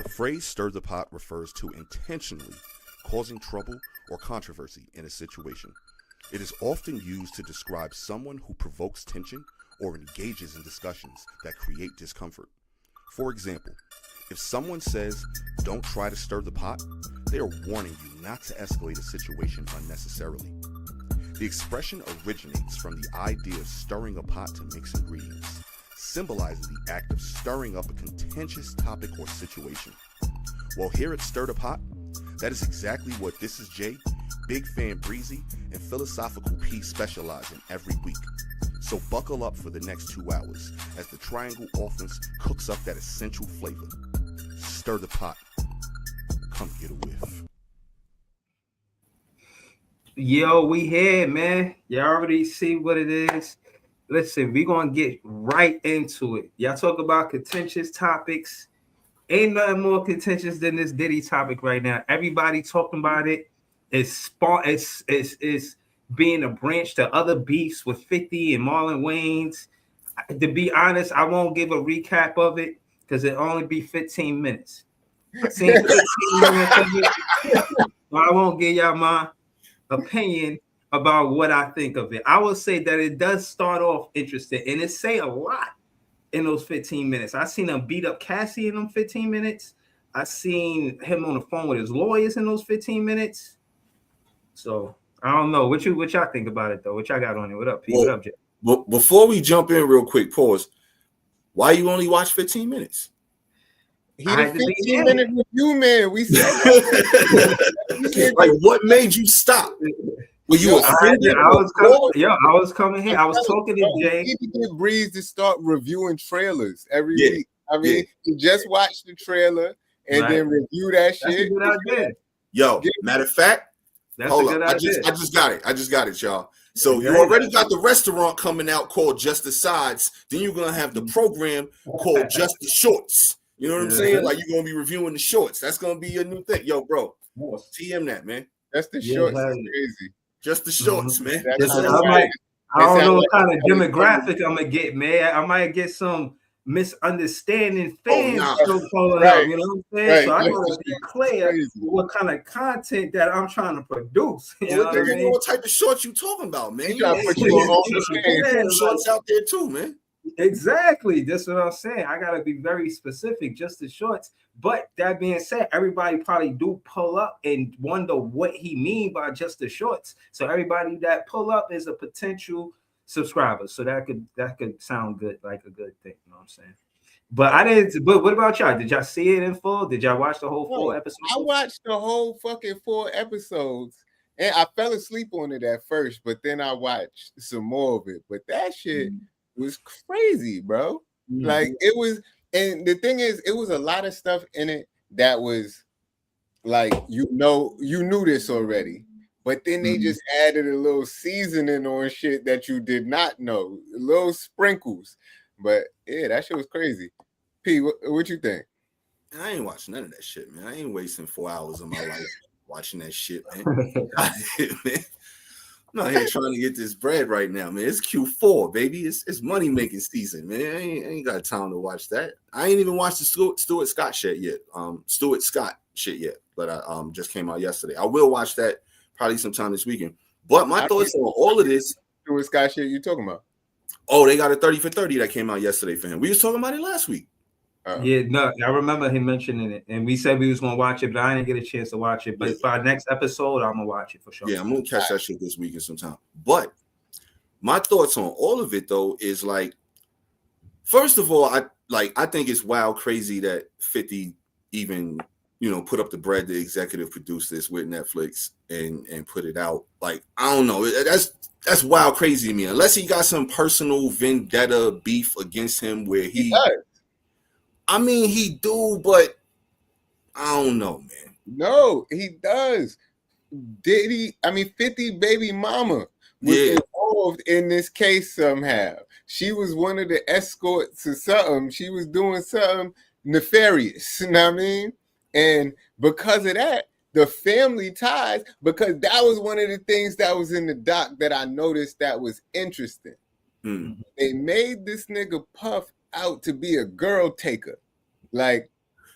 The phrase stir the pot refers to intentionally causing trouble or controversy in a situation. It is often used to describe someone who provokes tension or engages in discussions that create discomfort. For example, if someone says, "Don't try to stir the pot," they are warning you not to escalate a situation unnecessarily. The expression originates from the idea of stirring a pot to mix ingredients, symbolizing the act of stirring up a contentious topic or situation. Well, here at Stir the Pot, that is exactly what This Is Jay, Big Fan Breezy, and Philosophical P specialize in every week. So buckle up for the next 2 hours as the Triangle Offense cooks up that essential flavor. Stir the pot. Come get a whiff. Yo, we here, man. You already see what it is. Listen, we're going to get right into it. Y'all talk about contentious topics. Ain't nothing more contentious than this Diddy topic right now. Everybody talking about it. It's being a branch to other beefs with 50 and Marlon Wayans. To be honest, I won't give a recap of it because it only be 15 minutes. I seen 15 minutes of it. So I won't give y'all my opinion about what I think of it. I will say that it does start off interesting, and it say a lot in those 15 minutes. I seen him beat up Cassie in them 15 minutes. I seen him on the phone with his lawyers in those 15 minutes. So I don't know what y'all think about it though. What y'all got on it? What up, P? What up, Jay? Before we jump in, real quick, pause. Why you only watch 15 minutes? He the 15-minute review man. We said like, what made you stop? Were you offended? I was coming here. I was talking to Jay. He need to get Breeze to start reviewing trailers every week. I mean, he just watched the trailer and then review that shit. That's a good idea. Yo, matter of fact, hold up. I just got it, y'all. So you already got the restaurant coming out called Just the Sides. Then you're gonna have the program called Just the Shorts. You know what I'm saying? Like, you're gonna be reviewing the shorts. That's gonna be your new thing. Yo, bro. TM that, man. That's the shorts. That's crazy. Just the shorts, man. I don't know what kind of demographic I'm gonna get, man. I might get some misunderstanding fans pulling up, you know what I'm saying? Right. So I gotta be clear what kind of content that I'm trying to produce. You know what I mean? What type of shorts you talking about, man? You gotta put your own shorts out there too, man. Exactly. That's what I'm saying. I gotta be very specific, just the shorts. But that being said, everybody probably do pull up and wonder what he mean by just the shorts. So everybody that pull up is a potential subscriber. So that could sound good, like a good thing. You know what I'm saying? But I didn't. But what about y'all? Did y'all see it in full? Did y'all watch the whole 4 episodes? I watched the whole fucking 4 episodes, and I fell asleep on it at first, but then I watched some more of it. But that shit was crazy, bro. Like, it was, and the thing is, it was a lot of stuff in it that was like, you knew this already, but then they just added a little seasoning on shit that you did not know, little sprinkles. But yeah, that shit was crazy. P, what you think? I ain't watching none of that shit, man. I ain't wasting 4 hours of my life watching that shit, man. I'm not here trying to get this bread right now, man. It's Q4, baby. It's money making season, man. I ain't got time to watch that. I ain't even watched the Stuart Scott shit yet. But I just came out yesterday. I will watch that probably sometime this weekend. But my thoughts on all of this. Stuart Scott shit you talking about? Oh, they got a 30 for 30 that came out yesterday for him. We was talking about it last week. Yeah, no, I remember him mentioning it, and we said we was gonna watch it, but I didn't get a chance to watch it. But by next episode, I'm gonna watch it for sure. Yeah, I'm gonna catch that shit this weekend sometime. But my thoughts on all of it though is like, first of all, I think it's wild crazy that 50 even put up the bread to executive produce this with Netflix and put it out. Like, I don't know, that's wild crazy to me. Unless he got some personal vendetta beef against him where he I mean, he do, but I don't know, man. No, he does. 50 baby mama was involved in this case somehow. She was one of the escorts or something. She was doing something nefarious, you know what I mean? And because of that, the family ties, because that was one of the things that was in the doc that I noticed that was interesting. They made this nigga Puff out to be a girl taker. Like,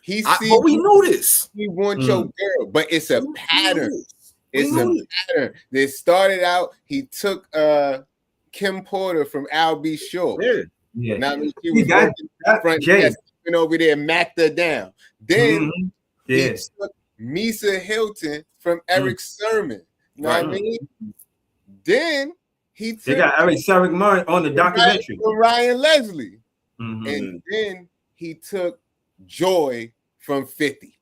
But we knew this. He wants your girl, but it's a pattern. It's a pattern. They started out. He took Kim Porter from Al B. Shore. Yeah. Now, I mean, she was working front desk, went over there and macked her down. Then he took Misa Hilton from Eric Sermon. You know what I mean? Then he took Eric Sermon on the documentary from Ryan Leslie. And then he took Joy from 50.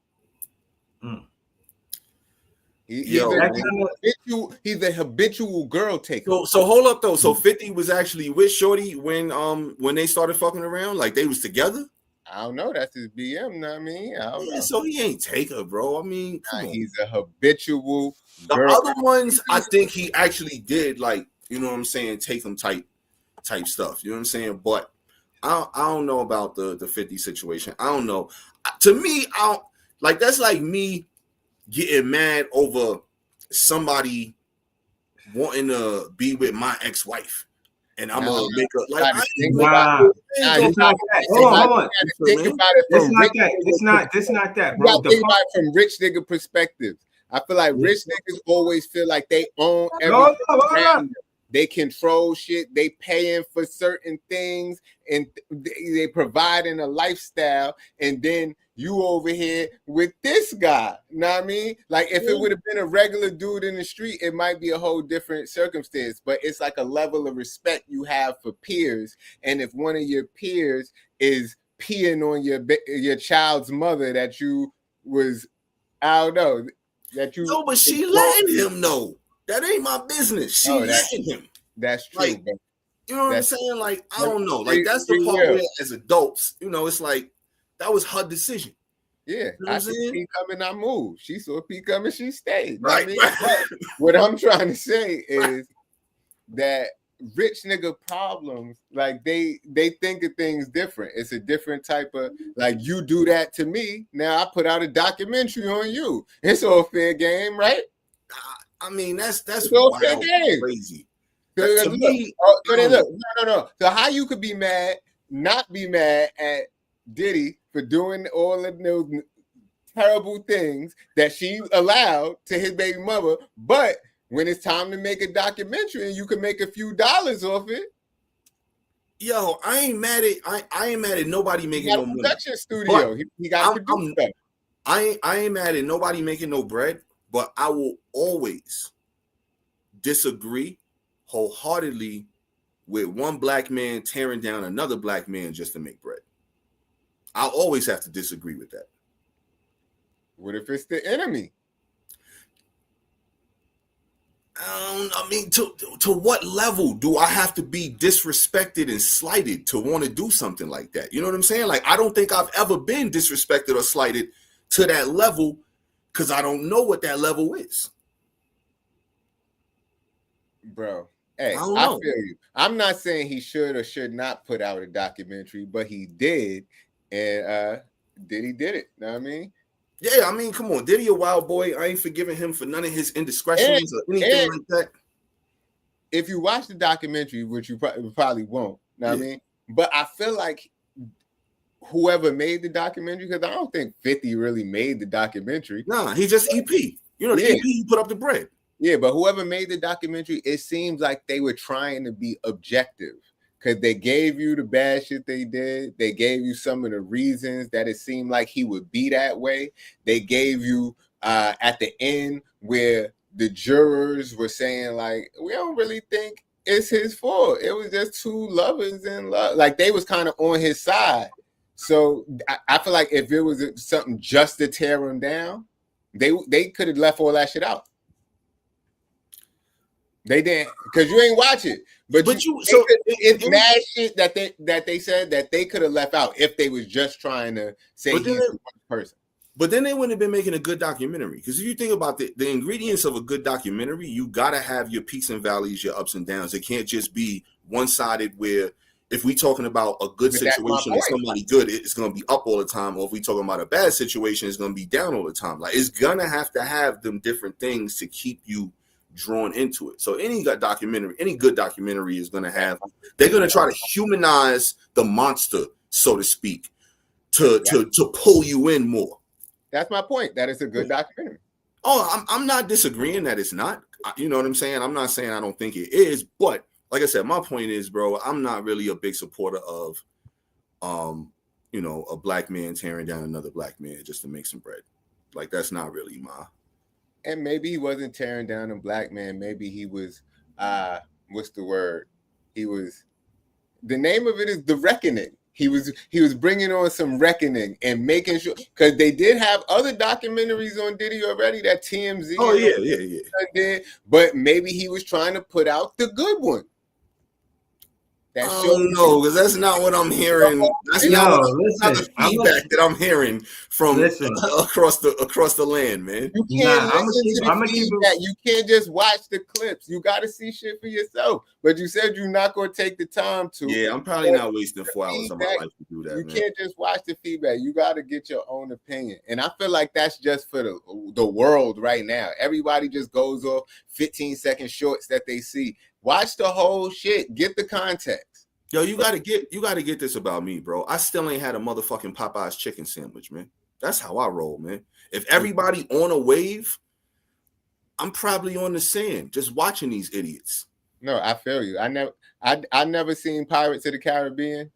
He's a habitual girl taker. So hold up though. So 50 was actually with Shorty when they started fucking around, like they was together. I don't know. That's his BM. Know what I mean, I don't know. So he ain't take her, bro. I mean, he's a habitual. The other ones, I think he actually did, like, you know what I'm saying, take them type stuff. You know what I'm saying? But I don't know about the 50 situation. I don't know. To me, that's like me getting mad over somebody wanting to be with my ex-wife, and I'm gonna make her like. It's not that. Hold on. Think about it from It's not that, bro. You think about it from rich nigga perspective. I feel like rich niggas always feel like they own everything. They control shit. They paying for certain things, and they providing a lifestyle. And then you over here with this guy. You know what I mean? Like if it would have been a regular dude in the street, it might be a whole different circumstance. But it's like a level of respect you have for peers. And if one of your peers is peeing on your child's mother that you was, I don't know, that you. No, but she letting him know. That ain't my business. She letting him. That's true. Like, you know what I'm saying? Like, I don't know. Like, that's the part where, as adults, you know, it's like that was her decision. Yeah, you know I see P coming, I move. She saw P coming, she stayed. Right. You know what I mean? What I'm trying to say is that rich nigga problems, like they think of things different. It's a different type of, like, you do that to me, now I put out a documentary on you. It's all fair game, right? I mean, that's all fair game. Crazy. Look. No. So how you could be mad, not be mad at Diddy for doing all of those terrible things that she allowed to his baby mother, but when it's time to make a documentary and you can make a few dollars off it. Yo, I ain't mad at nobody making no money. Production studio. He got to produce that. I ain't mad at nobody making no bread, but I will always disagree wholeheartedly with one black man tearing down another black man just to make bread. I'll always have to disagree with that. What if it's the enemy? I mean, to what level do I have to be disrespected and slighted to want to do something like that? You know what I'm saying? Like, I don't think I've ever been disrespected or slighted to that level because I don't know what that level is. Bro, hey, I feel you. I'm not saying he should or should not put out a documentary, but he did, and Diddy did it. Know what I mean? Yeah, I mean, come on, Diddy a wild boy. I ain't forgiving him for none of his indiscretions or anything like that. If you watch the documentary, which you probably won't, know what I mean? But I feel like whoever made the documentary, because I don't think 50 really made the documentary. Nah, he just EP. You know, the EP, you put up the bread. Yeah, but whoever made the documentary, it seems like they were trying to be objective. Because they gave you the bad shit they did. They gave you some of the reasons that it seemed like he would be that way. They gave you at the end where the jurors were saying, like, we don't really think it's his fault. It was just two lovers in love. Like, they was kind of on his side. So I feel like if it was something just to tear him down, they could have left all that shit out. They didn't, because you ain't watch it. But it's mad shit that they said that they could have left out if they was just trying to say he's one person. But then they wouldn't have been making a good documentary. Because if you think about the ingredients of a good documentary, you gotta have your peaks and valleys, your ups and downs. It can't just be one-sided where if we talking about a good situation and somebody good, it's gonna be up all the time. Or if we talking about a bad situation, it's gonna be down all the time. Like, it's gonna have to have them different things to keep you drawn into it. So any good documentary is going to have, they're going to try to humanize the monster, so to speak, to pull you in more. That's my point. That is a good documentary. Oh, I'm not disagreeing that it's not. You know what I'm saying? I'm not saying I don't think it is, but like I said, my point is, bro, I'm not really a big supporter of, a black man tearing down another black man just to make some bread. Like, that's not really my. And maybe he wasn't tearing down a black man. Maybe he was, what's the word? The name of it is The Reckoning. He was bringing on some reckoning and making sure, because they did have other documentaries on Diddy already that TMZ. Oh yeah. Did, but maybe he was trying to put out the good one. I don't know, because that's not what I'm hearing. That's not the feedback that I'm hearing from across the land, man. You can't listen to the feedback. You can't just watch the clips. You got to see shit for yourself. But you said you're not going to take the time to. Yeah, I'm probably not wasting 4 hours of my life to do that. You can't just watch the feedback. You got to get your own opinion. And I feel like that's just for the world right now. Everybody just goes off 15-second shorts that they see. Watch the whole shit. Get the context. Yo, you gotta get this about me, bro. I still ain't had a motherfucking Popeye's chicken sandwich, man. That's how I roll, man. If everybody on a wave, I'm probably on the sand, just watching these idiots. No, I feel you. I never seen Pirates of the Caribbean.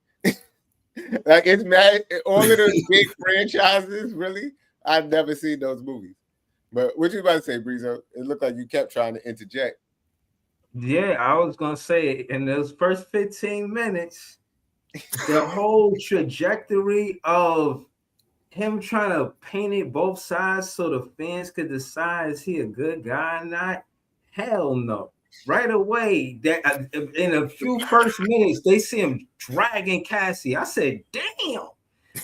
Like, it's mad. All of those big franchises, really. I've never seen those movies. But what you about to say, Breezo? It looked like you kept trying to interject. Yeah, I was gonna say in those first 15 minutes, the whole trajectory of him trying to paint it both sides so the fans could decide is he a good guy or not. Hell no. Right away, that in a few first minutes, they see him dragging Cassie. I said, damn,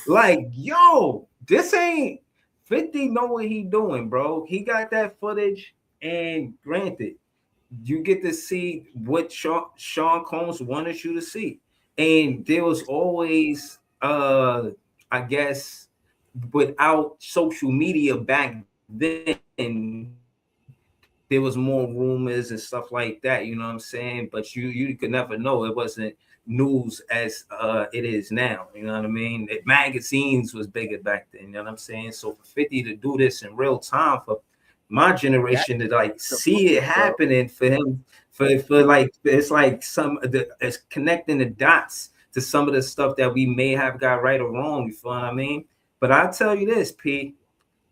like, yo, this ain't 50 know what he doing, bro. He got that footage, and granted, you get to see what Sean Combs wanted you to see. And there was always, I guess, without social media back then, there was more rumors and stuff like that, you know what I'm saying? But you could never know. It wasn't news as it is now, you know what I mean? Magazines was bigger back then, you know what I'm saying? So for 50 to do this in real time for my generation to like see it happening for him, for like, it's like it's connecting the dots to some of the stuff that we may have got right or wrong, you feel what I mean? But I'll tell you this, Pete,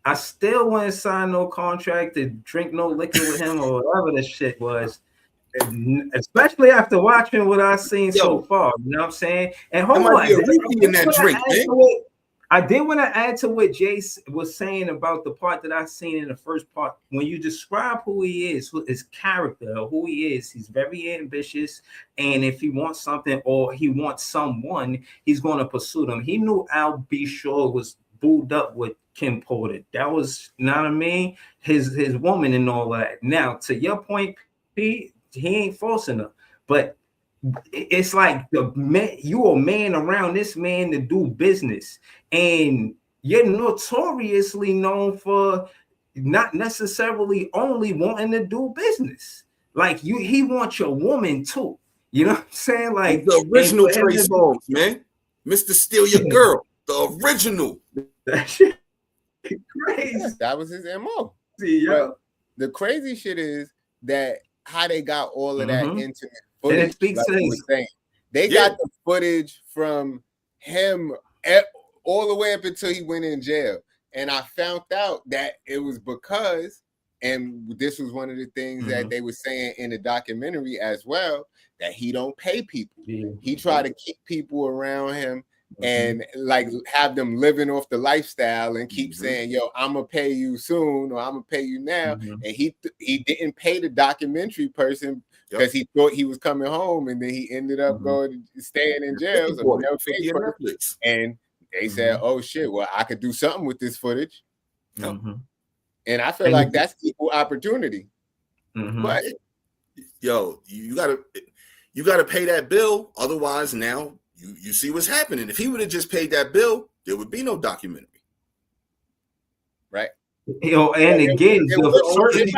I still wouldn't sign no contract to drink no liquor with him or whatever the shit was, especially after watching what I've seen so far, you know what I'm saying? And hold on, I did want to add to what Jace was saying about the part that I seen in the first part. When you describe who he is, his character, who he is, he's very ambitious. And if he wants something or he wants someone, he's going to pursue them. He knew Al B. Shaw was booed up with Kim Porter. That was, you know what I mean? His woman and all that. Now, to your point, Pete, he ain't forcing her. But it's like you a man around this man to do business, and you're notoriously known for not necessarily only wanting to do business. Like he wants your woman too. You know what I'm saying? Like the original Trey Songz, man. Mr. Steal Your Girl, the original. That shit crazy. That was his MO. See, but the crazy shit is that how they got all of that intimate footage. They got the footage from him all the way up until he went in jail. And I found out that it was because, and this was one of the things that they were saying in the documentary as well, that he don't pay people. He tried to keep people around him and like have them living off the lifestyle and keep saying, yo, I'm gonna pay you soon or I'm gonna pay you now. And he didn't pay the documentary person because he thought he was coming home, and then he ended up staying in jail. So and they said, oh shit, well, I could do something with this footage. And I feel like that's equal opportunity. But yo, you gotta pay that bill, otherwise now you see what's happening. If he would have just paid that bill, there would be no documentary. Right. And again, It the certain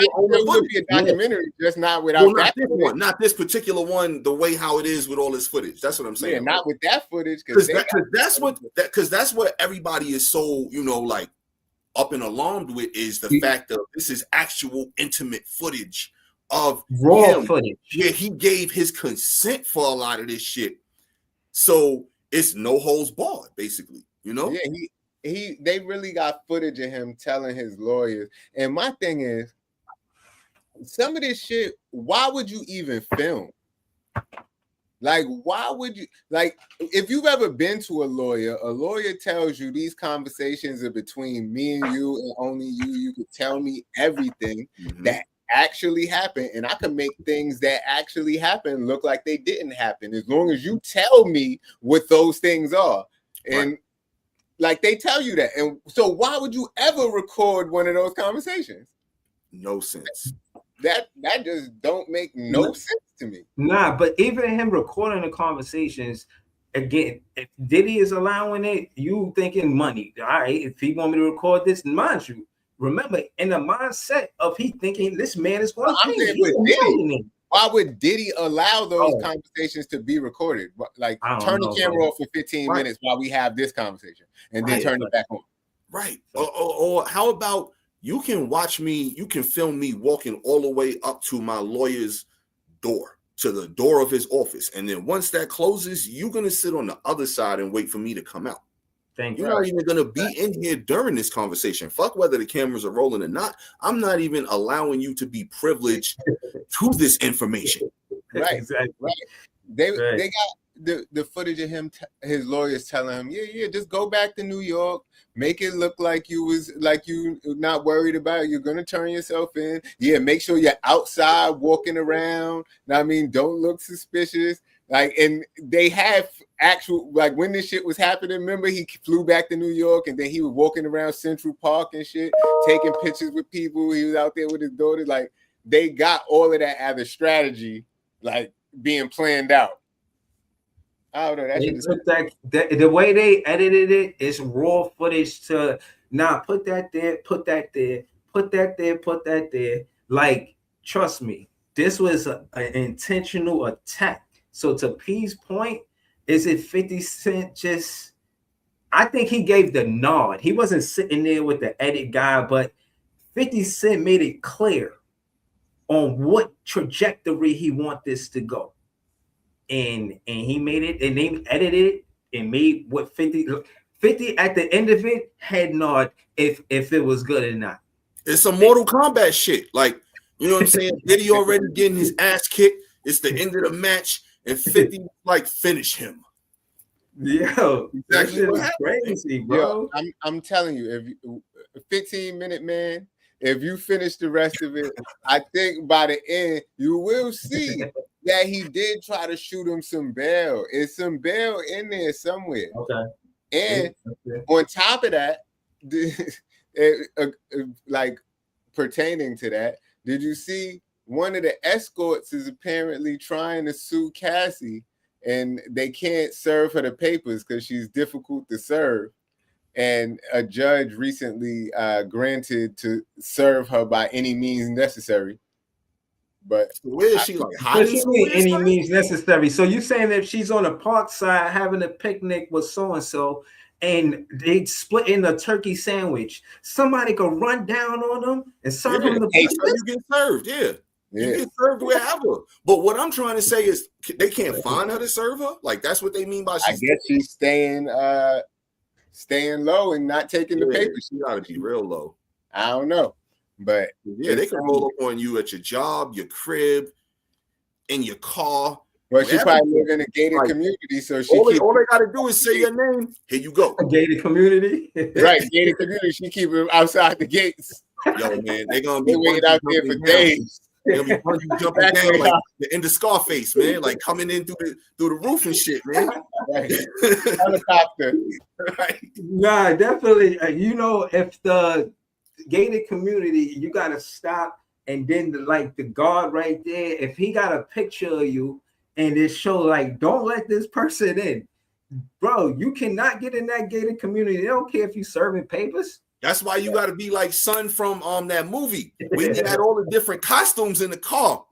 would be a documentary, just not without well, not that this footage. one, not this particular one. The way how it is with all this footage. That's what I'm saying. Yeah, not with that footage, because that's what everybody is so like up and alarmed with is the fact that this is actual intimate footage of raw him. footage. Yeah, he gave his consent for a lot of this shit, so it's no holds barred, basically. Yeah, they really got footage of him telling his lawyers. And my thing is, some of this shit, why would you even film? Like, why would you, like, if you've ever been to a lawyer tells you these conversations are between me and you and only you. You could tell me everything that actually happened, and I can make things that actually happened look like they didn't happen, as long as you tell me what those things are. And like, they tell you that. And so why would you ever record one of those conversations? No sense. That just don't make no sense to me. Nah, but even him recording the conversations, again, if Diddy is allowing it, you thinking money. All right, if he want me to record this, mind you, remember, in the mindset of he thinking this man is going to pay me. Why would Diddy allow those conversations to be recorded? Like, turn the camera off for 15 minutes while we have this conversation, and then turn it back on. Right. Or how about you can watch me, you can film me walking all the way up to my lawyer's door, to the door of his office. And then once that closes, you're going to sit on the other side and wait for me to come out. You're not even going to be in here during this conversation. Fuck whether the cameras are rolling or not. I'm not even allowing you to be privileged to this information. Right, exactly. Right. They got the footage of him, his lawyers telling him, yeah, just go back to New York, make it look like you not worried about it. You're gonna turn yourself in. Yeah, make sure you're outside walking around. I mean, don't look suspicious. Like, and they have actual, like, when this shit was happening, remember he flew back to New York and then he was walking around Central Park and shit, taking pictures with people. He was out there with his daughter. Like, they got all of that as a strategy, like, being planned out. I don't know. The way they edited it is raw footage to put that there, put that there, put that there, put that there. Like, trust me, this was an intentional attack. So to P's point, is it 50 Cent just, I think he gave the nod. He wasn't sitting there with the edit guy, but 50 Cent made it clear on what trajectory he want this to go. And he made it, and they edited it and made what 50 at the end of it head nod if it was good or not. It's some Mortal Kombat shit. Like, you know what I'm saying? Diddy already getting his ass kicked. It's the end of the match, and 50 like finish him. Yo, that shit is crazy, bro. Yo, I'm telling you, if you, 15-minute man, if you finish the rest of it, I think by the end you will see that he did try to shoot him some bail. It's some bail in there somewhere. Okay. And on top of that, like, pertaining to that, did you see one of the escorts is apparently trying to sue Cassie, and they can't serve her the papers because she's difficult to serve. And a judge recently granted to serve her by any means necessary. But where is she, like, hiding? Any means necessary. So you're saying that if she's on the park side having a picnic with so-and-so and they split in a turkey sandwich, somebody could run down on them and serve them the papers? You get served, You get served wherever. But what I'm trying to say is they can't find her to serve her? Like, that's what they mean by I guess she's staying low and not taking the papers. She gotta be real low. I don't know. But they can roll up on you at your job, your crib, in your car. Well, she probably live in a gated community, so she all they gotta do is say your name. Here you go. A gated community, right? Gated community. She keep them outside the gates. Yo, man, they're gonna be waiting out there for days. They'll be jumping down like the end of Scarface, man, like coming in through the roof and shit, man. Right. Helicopter. Right. Nah, definitely. You know, if the gated community, you gotta stop, and then the guard right there, if he got a picture of you and it show like, don't let this person in, bro, you cannot get in that gated community. They don't care if you serving papers. That's why you got to be like Son from that movie when he had all the different costumes in the car.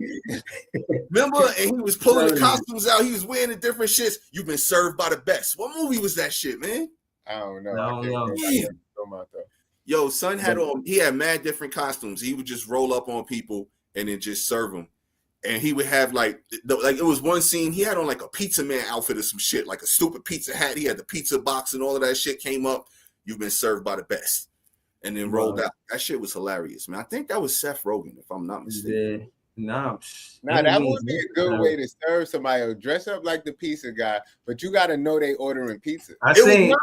Remember? And he was pulling the costumes out. He was wearing the different shits. You've been served by the best. What movie was that shit, man? I don't know. I don't know. Yo, Son had he had mad different costumes. He would just roll up on people and then just serve them. And he would have like it was one scene he had on like a pizza man outfit or some shit, like a stupid pizza hat. He had the pizza box and all of that shit came up. You've been served by the best, and then rolled out. That shit was hilarious, man. I think that was Seth Rogen, if I'm not mistaken. Yeah. Nah, that would be a good way to serve somebody. Or dress up like the pizza guy, but you got to know they ordering pizza. I think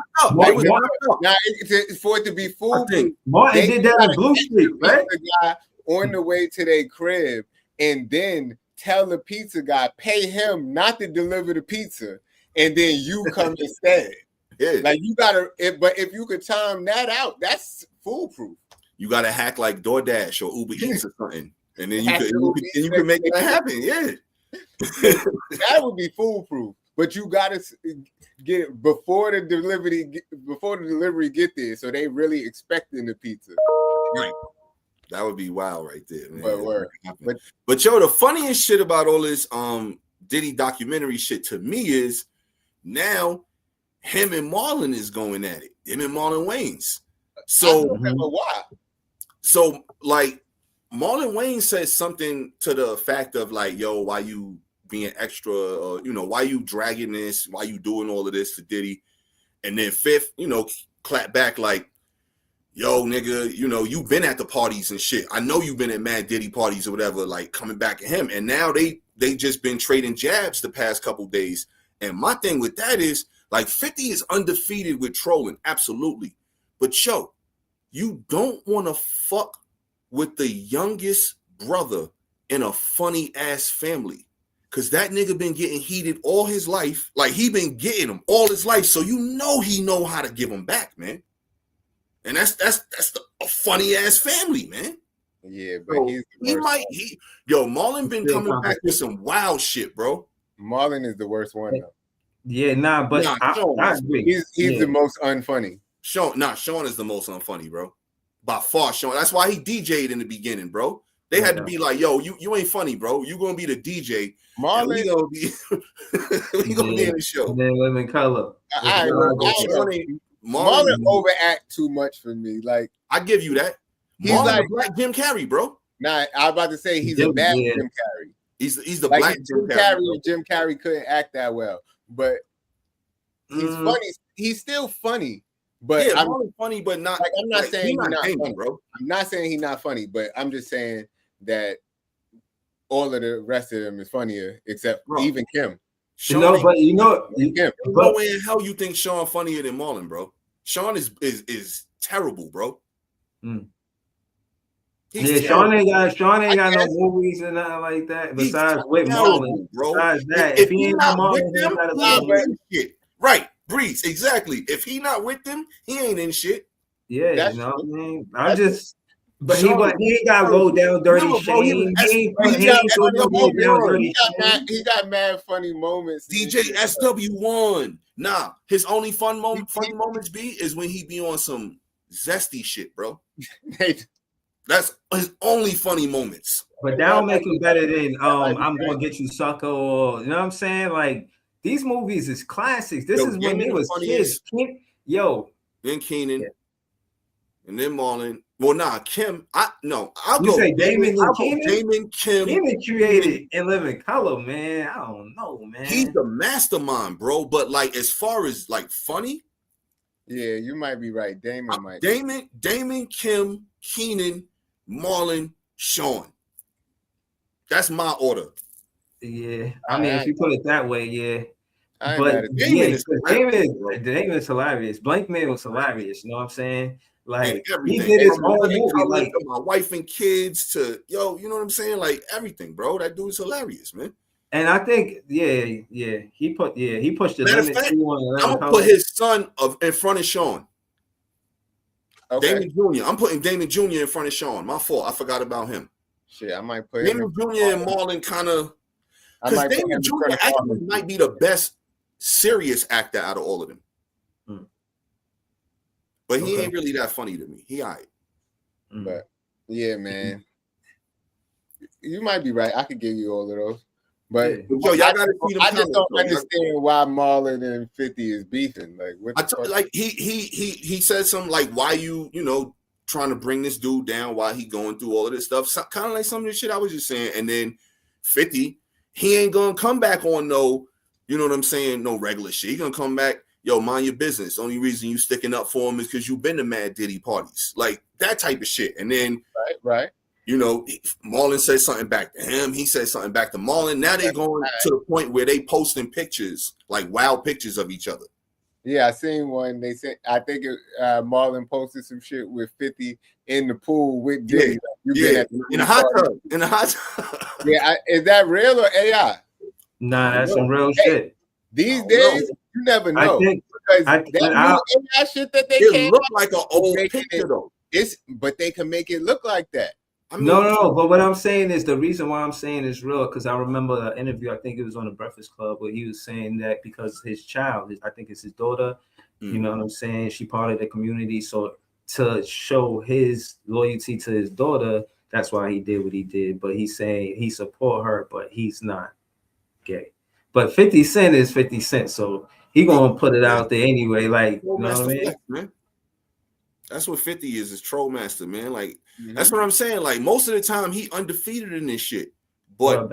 for it to be foolproof. Martin did that in Blue Street, right? The guy on the way to their crib. And then tell the pizza guy, pay him not to deliver the pizza, and then you come instead. Yeah. Like you gotta, but if you could time that out, that's foolproof. You gotta hack like DoorDash or Uber Eats or something, and then you can make that happen. Yeah, that would be foolproof. But you gotta get it before the delivery get there, so they really expecting the pizza. Right. That would be wild right there, man. But yo, the funniest shit about all this Diddy documentary shit to me is now him and Marlon is going at it. Him and Marlon Wayans. So why? So like Marlon Wayans says something to the fact of like, yo, why you being extra, or why you dragging this, why you doing all of this to Diddy? And then Fifth, clap back like, yo, nigga, you've been at the parties and shit. I know you've been at Mad Diddy parties or whatever, like coming back at him. And now they just been trading jabs the past couple days. And my thing with that is, like, 50 is undefeated with trolling, absolutely. But yo, you don't want to fuck with the youngest brother in a funny ass family. Cause that nigga been getting heated all his life. Like he been getting them all his life. So he know how to give them back, man. And that's a funny ass family, man. Yeah, but Marlon been coming back with some wild shit, bro. Marlon is the worst one though. Yeah, I agree. He's the most unfunny. Sean is the most unfunny, bro. By far, Sean. That's why he DJ'd in the beginning, bro. They had to be like, yo, you ain't funny, bro. You gonna be the DJ. Marlon, we gonna be in the show. And then Live in Color. Marlon overact too much for me. Like I give you that. He's like black Jim Carrey, bro. Nah, I was about to say he's a bad Jim Carrey. He's the black Jim Carrey. Jim Carrey couldn't act that well, but he's funny. He's still funny, but I'm funny, but not. Like, I'm not saying he's not funny, bro. I'm not saying he's not funny, but I'm just saying that all of the rest of them is funnier, except even Kim. Kim. No way in hell you think Sean funnier than Marlon, bro. Sean is terrible, bro. Sean ain't got no movies and nothing like that. Besides with Marlon, bro. Besides that, if he ain't got Marlon, he got shit. Right, Breeze, exactly. If he not with them, he ain't in shit. Yeah, you know what I mean? I'm just. But he ain't got to go down dirty shame. He got mad funny moments. DJ SW1. Nah, his only funny moments is when he be on some zesty shit, bro. That's his only funny moments. But that don't make him better than I'm gonna get you, sucker, or you know what I'm saying? Like these movies is classics. This is when they was kids. Then Keenan, and then Marlon. Well, nah, Kim. I'll you go. Say Damon and Keenan? Damon, Kim. Keenan created and Live in Color, man. I don't know, man. He's the mastermind, bro. But like, as far as like funny, yeah, you might be right. Damon, Kim, Keenan, Marlon, Sean. That's my order. Yeah, I mean, if you put it that way, yeah. But Damon is hilarious. Blank Man was hilarious. You know what I'm saying? Like he did his own movie, like my wife and kids to you know what I'm saying? Like everything, bro. That dude's hilarious, man. And I think, he pushed the limit. I'm gonna put his son in front of Sean. Okay. Damon Jr. I'm putting Damon Jr. in front of Sean. My fault. I forgot about him. Shit, I might put Damon Jr. and Marlon kind of because Damon Jr. actually might be the best serious actor out of all of them. But he ain't really that funny to me. He all right. But yeah, man. You might be right. I could give you all of those. But yo, y'all gotta see them. I just don't understand why Marlon and 50 is beefing. Like, what? Like he said something like, "Why you know trying to bring this dude down? Why he going through all of this stuff?" So, kind of like some of the shit I was just saying. And then 50, he ain't gonna come back on no, you know what I'm saying, no regular shit. He gonna come back, yo, mind your business. Only reason you sticking up for him is because you've been to Mad Diddy parties, like that type of shit. And then right. You know, Marlon said something back to him. He said something back to Marlon. Now they're going to the point where they posting pictures, like wild pictures of each other. Yeah, I seen one. They said, I think Marlon posted some shit with 50 in the pool with Diddy. Yeah, in a hot tub. In a hot tub. Yeah, is that real or AI? Nah, that's some real shit. These days, you never know. Because that new AI shit that they it look like an old picture though. But they can make it look like that. I mean, no. But what I'm saying is the reason why I'm saying it's real because I remember an interview. I think it was on the Breakfast Club where he was saying that because his child, I think it's his daughter. You know what I'm saying? She part of the community, so to show his loyalty to his daughter, that's why he did what he did. But he's saying he support her, but he's not gay. But 50 Cent is 50 Cent, so he gonna put it out there anyway. Like, you know what I mean? Man. That's what 50 is troll master, man. Like, that's what I'm saying. Like, most of the time, he undefeated in this shit. But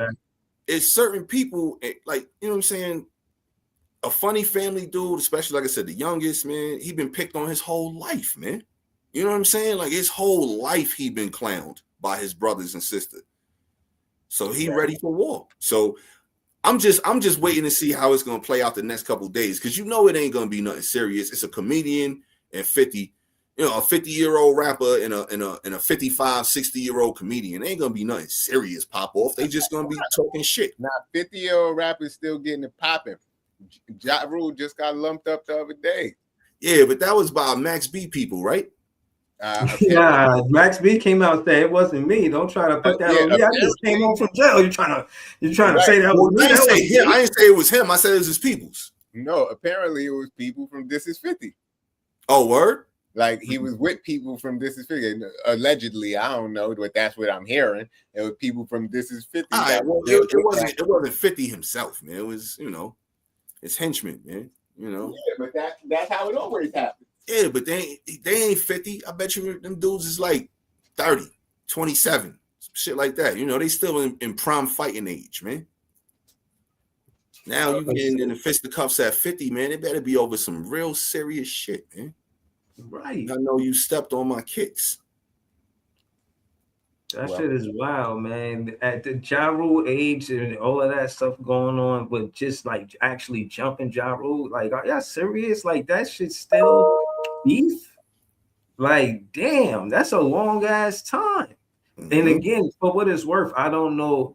it's certain people, like, you know what I'm saying? A funny family dude, especially, like I said, the youngest, man, he been picked on his whole life, man. You know what I'm saying? Like, his whole life, he been clowned by his brothers and sisters. So he ready for war. So I'm just waiting to see how it's going to play out the next couple of days. Because you know it ain't going to be nothing serious. It's a comedian and 50. You know, a 50-year-old rapper and a 55, 60-year-old comedian. Ain't gonna be nothing serious pop off. They just gonna be talking shit. Now, 50-year-old rappers still getting it popping. Ja Rule just got lumped up the other day. Yeah, but that was by Max B people, right? Yeah, Max B came out there. It wasn't me. Don't try to put that on me. I just came home from jail. You're trying to say that was me? I didn't say it was him. I said it was his peoples. No, apparently it was people from This Is 50. Oh, word? Like he was with people from This Is 50. Allegedly, I don't know, but that's what I'm hearing. It was people from This Is 50. Right, well, it wasn't 50 himself, man. It was, you know, his henchmen, man. You know. Yeah, but that's how it always happens. Yeah, but they ain't 50. I bet you them dudes is like 30, 27, shit like that. You know, they still in prime fighting age, man. Now you getting in the fisticuffs at 50, man. It better be over some real serious shit, man. Right. I know you stepped on my kicks. That shit is wild, man. At the Ja Rule age and all of that stuff going on, but just like actually jumping Ja Rule, like, are y'all serious? Like, that shit still beef? Like, damn, that's a long ass time. And again, for what it's worth, I don't know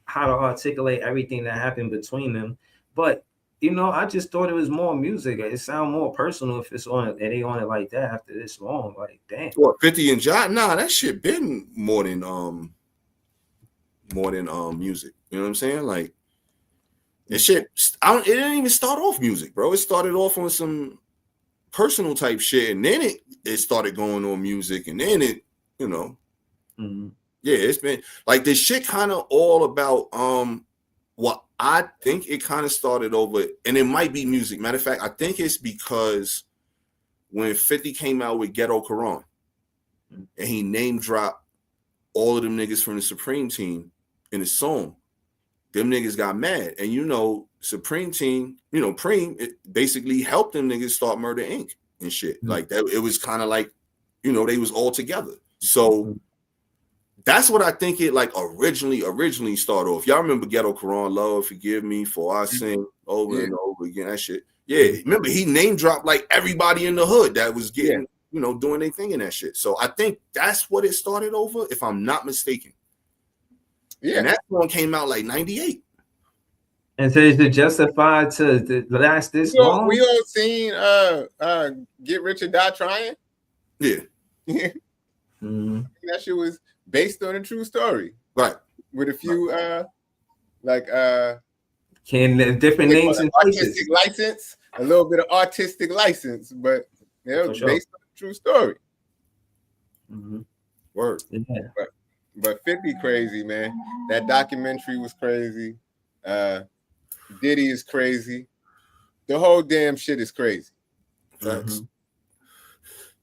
how to articulate everything that happened between them, but you know, I just thought it was more music. It sounds more personal if it's on it and they on it like that after this long. Like, damn. What, 50 and Ja? Nah, that shit been more than music. You know what I'm saying? Like, that shit. It didn't even start off music, bro. It started off on some personal type shit, and then it started going on music, and then it, you know, yeah, it's been like this shit kind of all about what I think it kind of started over, and it might be music. Matter of fact, I think it's because when 50 came out with Ghetto Quran and he name dropped all of them niggas from the Supreme Team in his song, them niggas got mad. And you know, Supreme Team, you know, Preem, it basically helped them niggas start Murder Inc. and shit. Like that, it was kind of like, you know, they was all together. So that's what I think it like originally started off. Y'all remember Ghetto Quran, Lord forgive me for I sin over and over again. That shit. Yeah, remember he name dropped like everybody in the hood that was getting, you know, doing their thing in that shit. So I think that's what it started over, if I'm not mistaken. Yeah, and that one came out like 98. And so is it justified to last this long? We all seen Get Rich or Die Trying. Yeah. That shit was based on a true story, right? With a few different names and artistic license, a little bit of artistic license, but They're For sure. based on a true story. Mhm. Word. Yeah. But 50 crazy, man. That documentary was crazy. Diddy is crazy. The whole damn shit is crazy. Facts. Mhm.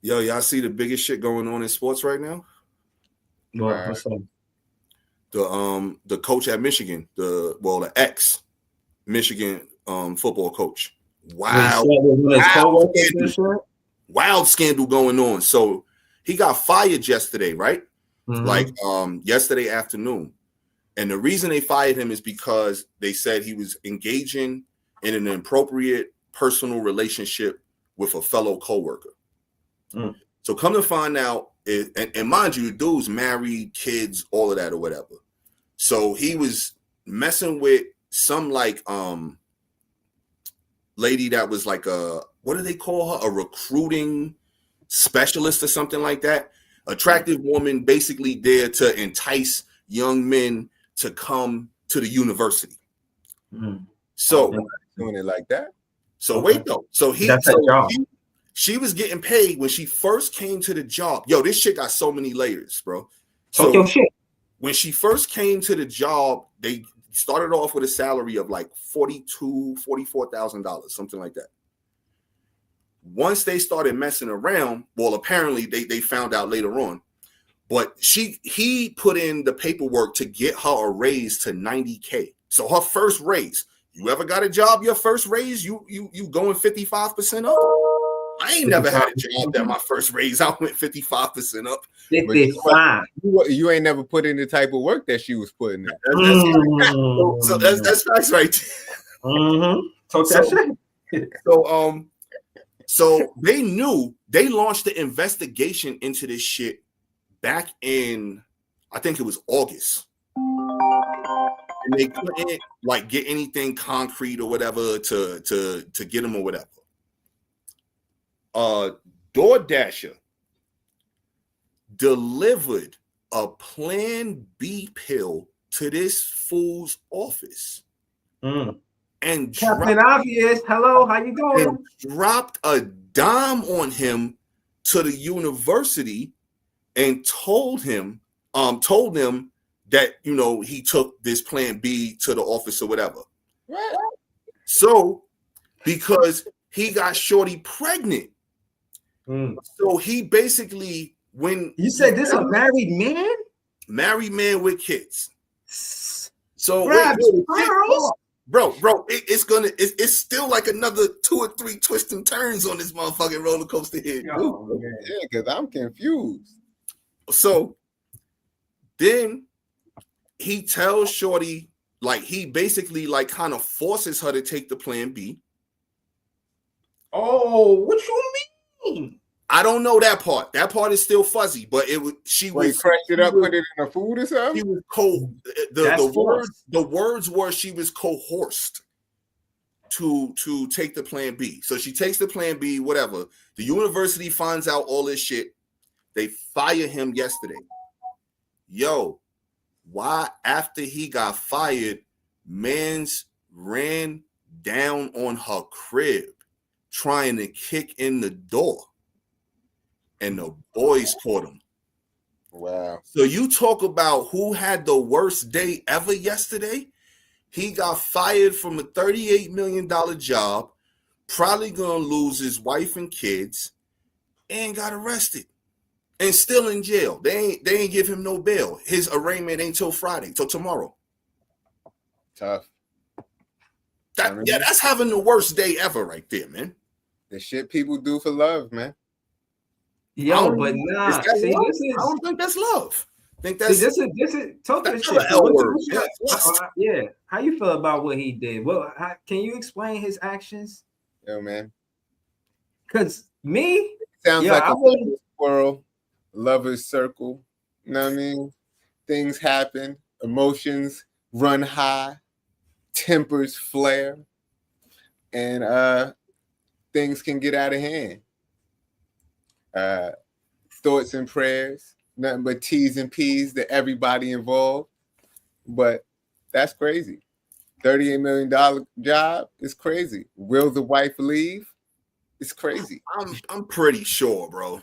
Yo, y'all see the biggest shit going on in sports right now? What's up? The coach at Michigan, the ex Michigan football coach. Wow. Wild scandal going on. So he got fired yesterday, right? Mhm. Like yesterday afternoon. And the reason they fired him is because they said he was engaging in an inappropriate personal relationship with a fellow coworker. Mm. So come to find out, and mind you, the dude's married, kids, all of that or whatever. So he was messing with some like lady that was like what do they call her? A recruiting specialist or something like that. Attractive woman, basically there to entice young men to come to the university. Mm. So Doing it like that. So wait though. So she was getting paid when she first came to the job. Yo, this shit got so many layers, bro. Talk your shit. When she first came to the job, they started off with a salary of like $44,000, something like that. Once they started messing around, well, apparently they found out later on, but he put in the paperwork to get her a raise to $90K. So her first raise. You ever got a job? Your first raise, you going 55% up. I ain't never had a job that my first raise I went 55% up. 55. You ain't never put in the type of work that she was putting in. So that's facts right there. Mm-hmm. Talk that shit. So they knew, they launched the investigation into this shit back in, I think it was August. And they couldn't like get anything concrete or whatever to get him or whatever. DoorDasher delivered a Plan B pill to this fool's office. And Captain Obvious, hello, how you doing? And dropped a dime on him to the university and told them that, you know, he took this Plan B to the office or whatever. What? So, because he got Shorty pregnant. So he basically, when you said this a married man? Married man with kids. So bro, it's still like another 2 or 3 twists and turns on this motherfucking roller coaster here. Yeah, because I'm confused. So then he tells Shorty, like, he basically like kind of forces her to take the Plan B. Oh, what you mean? I don't know that part. That part is still fuzzy, but she crushed it up, put it in a food or something. She was the words were she was coerced to take the Plan B. So she takes the Plan B, whatever. The university finds out all this shit. They fire him yesterday. Yo, why after he got fired, mans ran down on her crib trying to kick in the door. And the boys caught him. Wow. So you talk about who had the worst day ever yesterday. He got fired from a $38 million job, probably going to lose his wife and kids, and got arrested. And still in jail. They ain't give him no bail. His arraignment ain't till Friday, till tomorrow. Tough. That's having the worst day ever right there, man. The shit people do for love, man. Yo, but nah. See, I don't think that's love. I think that's this is talk this shit. Yeah. How you feel about what he did? Well, can you explain his actions? Yo, man. Because me sounds like a squirrel, lover's circle. You know what I mean? Things happen, emotions run high, tempers flare, and things can get out of hand. Thoughts and prayers, nothing but T's and P's to everybody involved. But that's crazy. $38 million job is crazy. Will the wife leave? It's crazy. I'm pretty sure, bro.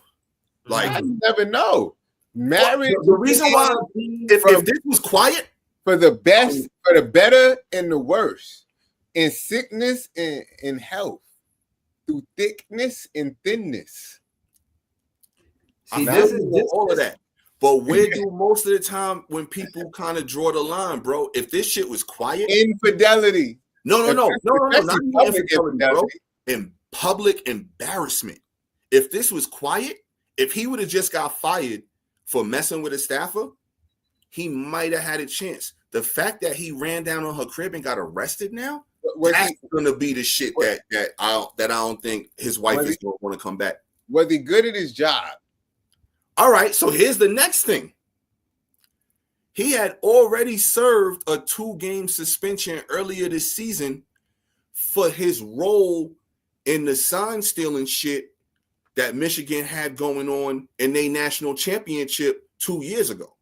Like, I never know. Marriage. The reason why, if this was quiet, for the best, for the better and the worst, in sickness and in health, through thickness and thinness. I feel all of that. But where do most of the time when people kind of draw the line, bro? If this shit was quiet, infidelity. No, not infidelity, bro. In public embarrassment. If this was quiet, if he would have just got fired for messing with a staffer, he might have had a chance. The fact that he ran down on her crib and got arrested now, that's gonna be the shit that I don't think his wife is gonna want to come back. Was he good at his job? All right, so here's the next thing. He had already served a 2-game suspension earlier this season for his role in the sign stealing shit that Michigan had going on in their national championship 2 years ago.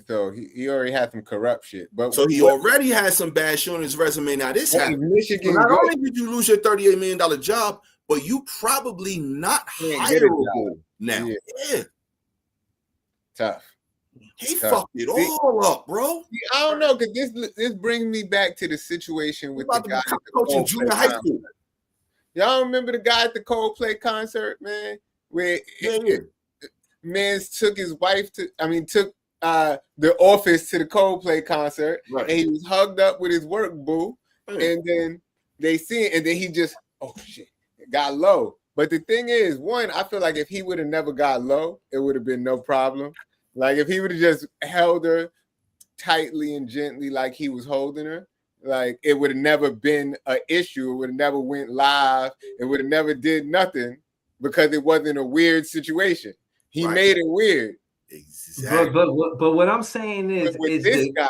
So he already had some corrupt shit. But so he already had some bad shit on his resume. Now this happened. Michigan, so not only did you lose your $38 million job, but you probably not hireable now. Yeah. Tough. He fucked it all up, bro. I don't know, because this brings me back to the situation with the guy coaching junior high school. Y'all remember the guy at the Coldplay concert, man? Where man took his wife took the office to the Coldplay concert, right. And he was hugged up with his work boo, and then they see it, and then he just got low. But the thing is, one, I feel like if he would have never got low, it would have been no problem. Like if he would have just held her tightly and gently like he was holding her, like it would have never been an issue. It would have never went live. It would have never did nothing because it wasn't a weird situation. He made it weird. Exactly. But what I'm saying is, this guy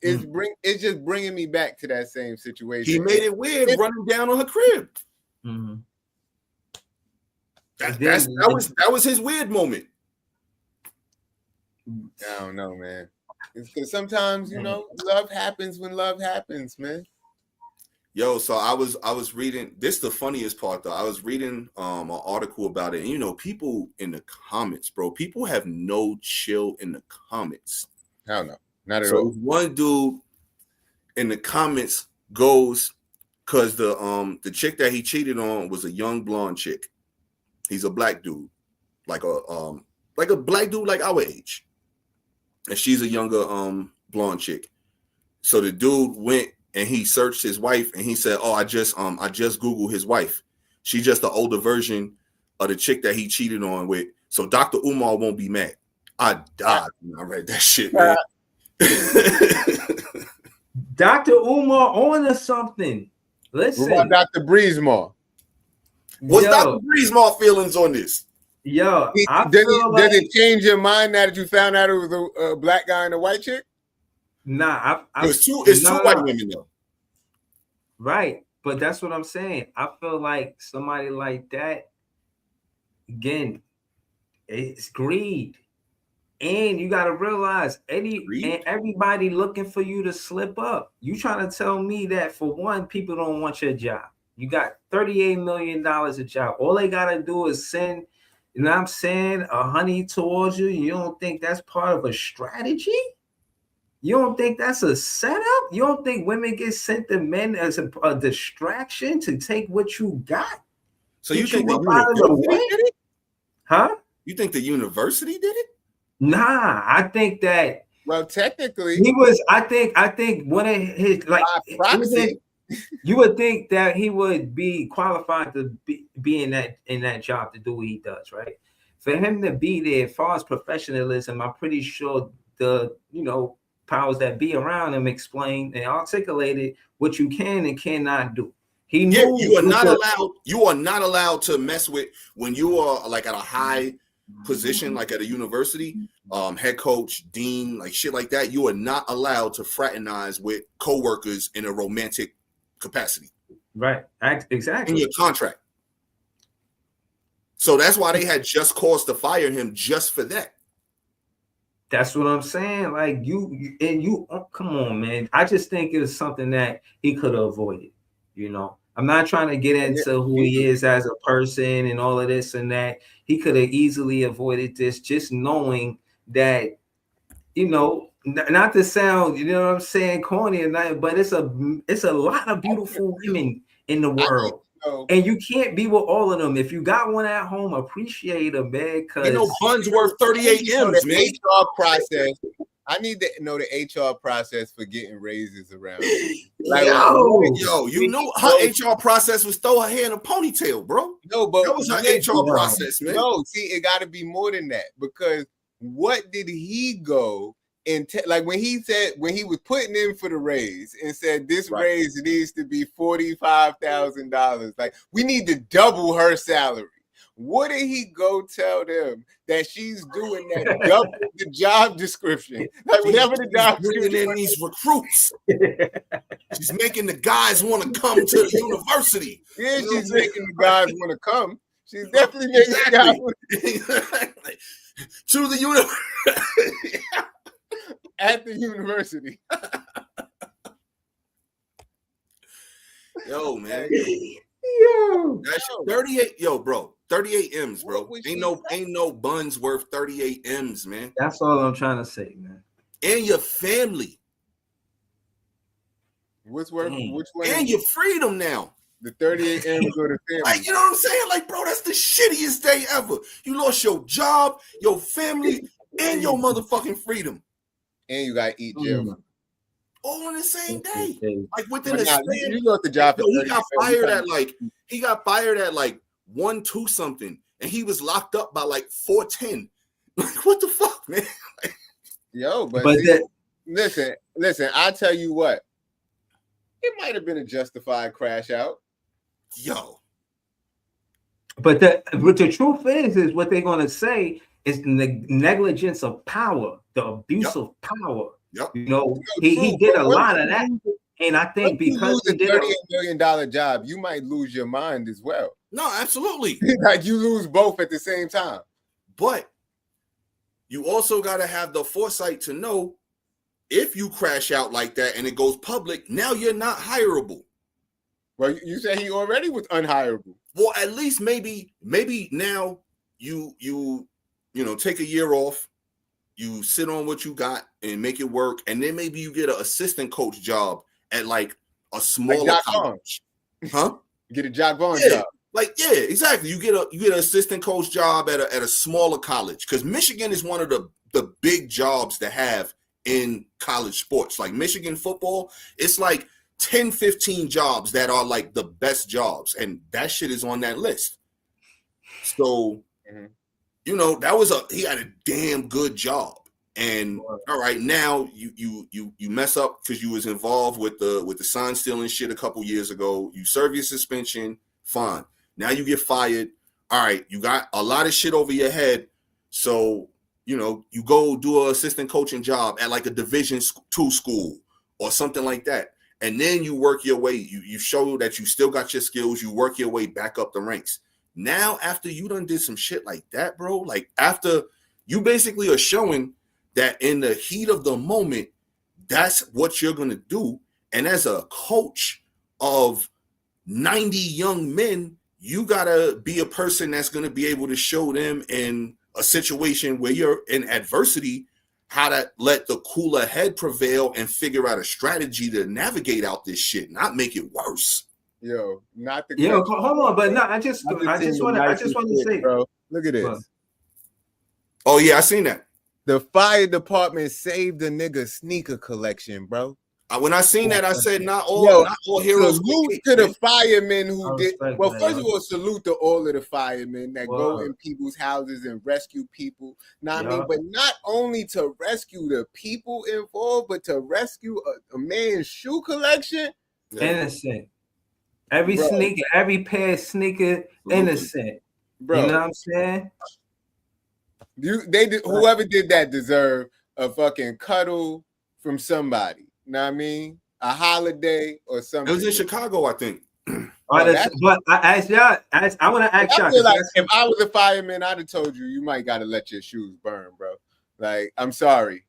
is it's just bringing me back to that same situation. He made it weird running down on her crib. Mm-hmm. That was his weird moment. I don't know, man. It's because sometimes love happens when love happens, man. Yo, so I was reading. This is the funniest part, though. I was reading an article about it, and people in the comments, bro. People have no chill in the comments. Hell no, not at all. One dude in the comments goes, because the chick that he cheated on was a young blonde chick. He's a black dude, like a black dude like our age, and she's a younger blonde chick. So the dude went and he searched his wife, and he said, "Oh, I just Googled his wife. She's just the older version of the chick that he cheated on with. So Dr. Umar won't be mad." I died when I read that shit, man. Dr. Umar on to something. Listen, what about Dr. Breezemore? What's Dr. Breezemore feelings on this? Yo, does it change your mind now that you found out it was a black guy and a white chick? Nah, it's two white women though. Right, but that's what I'm saying. I feel like somebody like that, again, it's greed. And you gotta realize everybody looking for you to slip up. You trying to tell me that for one, people don't want your job. You got $38 million a job. All they gotta do is send, a honey towards you. You don't think that's part of a strategy? You don't think that's a setup? You don't think women get sent to men as a distraction to take what you got? So you think the university did it? Huh? You think the university did it? Nah, I think that. Well, technically, he was. I think one of his proxy. You would think that he would be qualified to be in that job to do what he does, right? For him to be there, as far as professionalism, I'm pretty sure the powers that be around him explained and articulated what you can and cannot do. He knew you are not allowed. You are not allowed to mess with when you are like at a high position, like at a university, head coach, dean, like shit like that. You are not allowed to fraternize with coworkers in a romantic capacity. Right. Exactly. In your contract. So that's why they had just cause to fire him just for that. That's what I'm saying. Like you come on, man. I just think it was something that he could have avoided. I'm not trying to get into who he is as a person and all of this and that. He could have easily avoided this, just knowing that, you know, not to sound, you know what I'm saying, corny or not, but it's a lot of beautiful women in the world. And you can't be with all of them. If you got one at home, appreciate them, man. Because you know, buns worth 38 M's, man. HR process. I need to know the HR process for getting raises around. Like, yo, you know her HR process was throw her hair in a ponytail, bro. No, but that was her HR process, man. No, see, it got to be more than that, because what did he go and like when he was putting in for the raise and said this raise needs to be $45,000, like we need to double her salary. What did he go tell them that she's doing that double the job description? Like whatever the job bringing in these recruits. She's making the guys want to come to the university. Yeah, she's making the guys want to come. She's definitely making the guys to the university. At the university. Yo, man. Yo. That's 38. Yo, bro. 38 M's, bro. Ain't no buns worth 38 M's, man. That's all I'm trying to say, man. And your family. What's worth? Which one? And your freedom now. The 38 M's or the family. Like, you know what I'm saying? Like, bro, that's the shittiest day ever. You lost your job, your family, and your motherfucking freedom. And you gotta eat jail. All on the same day. Like within a span. You lost the job. He got fired at like 1-2 something, and he was locked up by like 410. Like, what the fuck, man? Yo, but listen, I tell you what, it might have been a justified crash out. Yo. But the truth is what they're gonna say is the negligence of power, the abuse of power. Yep. You know, he did a lot of that. And I think because you lose a $38 million job, you might lose your mind as well. No, absolutely. Like you lose both at the same time. But you also got to have the foresight to know if you crash out like that and it goes public, now you're not hireable. Well, you said he already was unhireable. Well, at least maybe now you take a year off, you sit on what you got and make it work, and then maybe you get an assistant coach job at like a smaller college. Huh? You get a Jack Vaughn job. Like, yeah, exactly. You get an assistant coach job at a smaller college, because Michigan is one of the big jobs to have in college sports. Like Michigan football, it's like 10, 15 jobs that are like the best jobs, and that shit is on that list. So, he had a damn good job. And all right, now you mess up because you was involved with the sign stealing shit a couple years ago. You serve your suspension, fine. Now you get fired. All right, you got a lot of shit over your head. So, you go do an assistant coaching job at like a Division II school or something like that. And then you work your way, you show that you still got your skills, you work your way back up the ranks. Now, after you done did some shit like that, bro, like after you basically are showing that in the heat of the moment, that's what you're going to do. And as a coach of 90 young men, you got to be a person that's going to be able to show them in a situation where you're in adversity, how to let the cooler head prevail and figure out a strategy to navigate out this shit, not make it worse. Yo, not the hold on, but no, I just want to say, bro, look at this. Oh yeah, I seen that. The fire department saved the nigga sneaker collection, bro. When I seen that, I said, not all heroes. Salute to the firemen who did. Well, first of all, salute to all of the firemen that go in people's houses and rescue people. I mean, but not only to rescue the people involved, but to rescue a man's shoe collection. Innocent. Every sneaker, every pair of sneaker, innocent. Bro, you know what I'm saying? Whoever did that deserve a fucking cuddle from somebody. You know what I mean? A holiday or something. It was in Chicago, I think. But I want to ask y'all. Like if I was a fireman, I'd have told you might got to let your shoes burn, bro. Like, I'm sorry,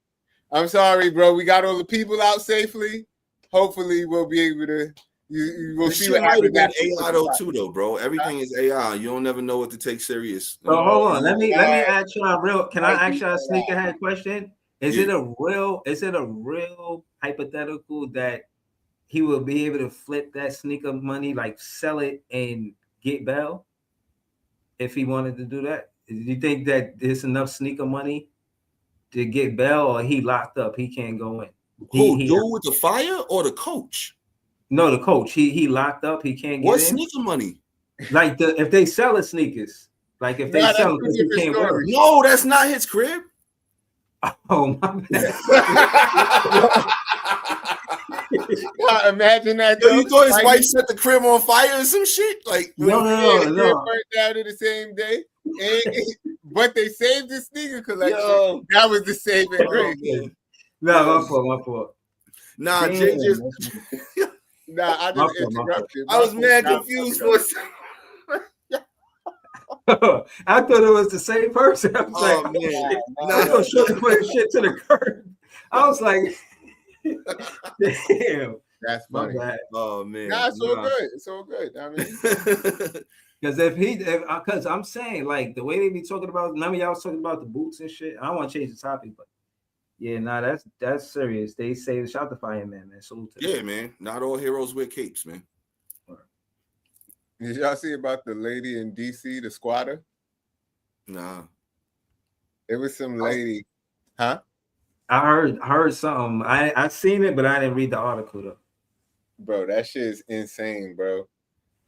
bro. We got all the people out safely. Hopefully, we'll be able to You will This see shit what might have happens been after AI though too, though, bro. Everything is AI. You don't never know what to take serious. So hold on. Let me Yeah. ask you a real. Can I Might ask be you a AI. sneakerhead question? Is Yeah. it a real? Is it a real hypothetical that he will be able to flip that sneaker money, like sell it and get bail if he wanted to do that? Do you think that there's enough sneaker money to get bail, or he locked up? He can't go in. Who, He dude with the fire or the coach? no, the coach. He locked up. He can't get What in. sneaker money? Like if they sell his sneakers, like if they Nah, that's sell it two because he different can't wear stories. it. No, that's not his crib. Oh my bad. Nah, imagine that. Yo, you thought his Like, wife set the crib on fire or some shit? Like, No, yeah, they no. burnt down in the same day, but they saved the sneaker collection. Yo. That was the saving Oh, grace. man. No, my fault. Nah, Damn, Jay just. Nah, I My just fault, my fault. interrupted. I was My mad fault. confused for a second. I thought it was the same person. I was Oh like, man, I was gonna show the put shit to the curb. I was like, damn, That's my funny. bad. oh man. Nah, it's all good. It's all good. I mean, Because because I'm saying like the way they be talking about, none of y'all was talking about the boots and shit. I don't want to change the topic, but yeah, nah, that's serious. They say shout to Fireman, man. Salute to them. Yeah, man. Not all heroes wear capes, man. did y'all see about the lady in DC, the squatter? Nah. It was some lady, huh? I heard something. I seen it, but I didn't read the article though. Bro, that shit is insane, bro.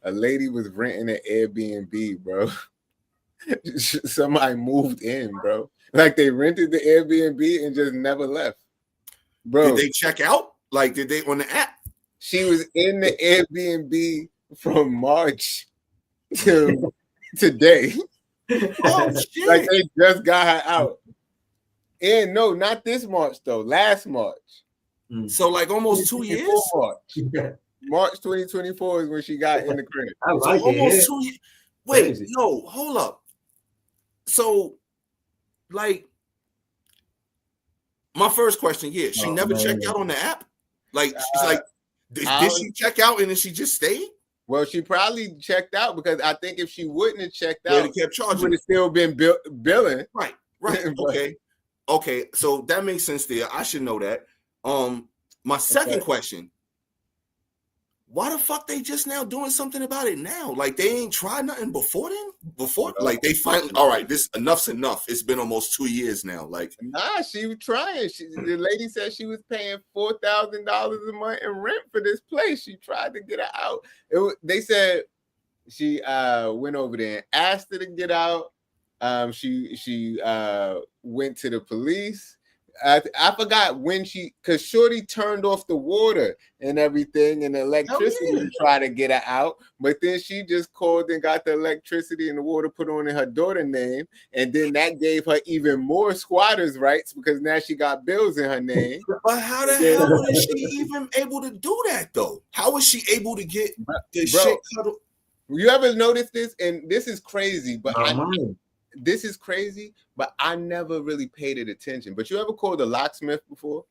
A lady was renting an Airbnb, bro. Somebody moved in, bro. Like they rented the Airbnb and just never left. Bro, Did they check out? Like, did they on the app? she was in the Airbnb from March to today. Oh shit. Like they just got her out. And no, not this March though. Last March. So like almost 2 years. March 2024 is when she got in the crib. I So like almost it. 2 years. Wait, Crazy. no, hold up. So, like, my first question, yeah, she never checked out on the app. Like, she's like, did she check out and then she just stayed? Well, she probably checked out because I think if she wouldn't have checked They'd out, have kept she charging. would have still been billing. Right. But- Okay. So that makes sense there. I should know that. My second question. Why the fuck they just now doing something about it now? Like they ain't tried nothing before then? Like they finally, all right, this enough's enough. It's been almost 2 years now. Like, nah, she was trying. The lady said she was paying $4,000 a month in rent for this place. She tried to get her out. They said she went over there and asked her to get out. She went to the police. I forgot when because Shorty turned off the water and everything and the electricity to try to get her out. But then she just called and got the electricity and the water put on in her daughter's name. And then that gave her even more squatters' rights because now she got bills in her name. but how the hell is she even able to do that though? How is she able to get the shit cut off? You ever notice this? And this is crazy, but this is crazy, but I never really paid it attention. But you ever called a locksmith before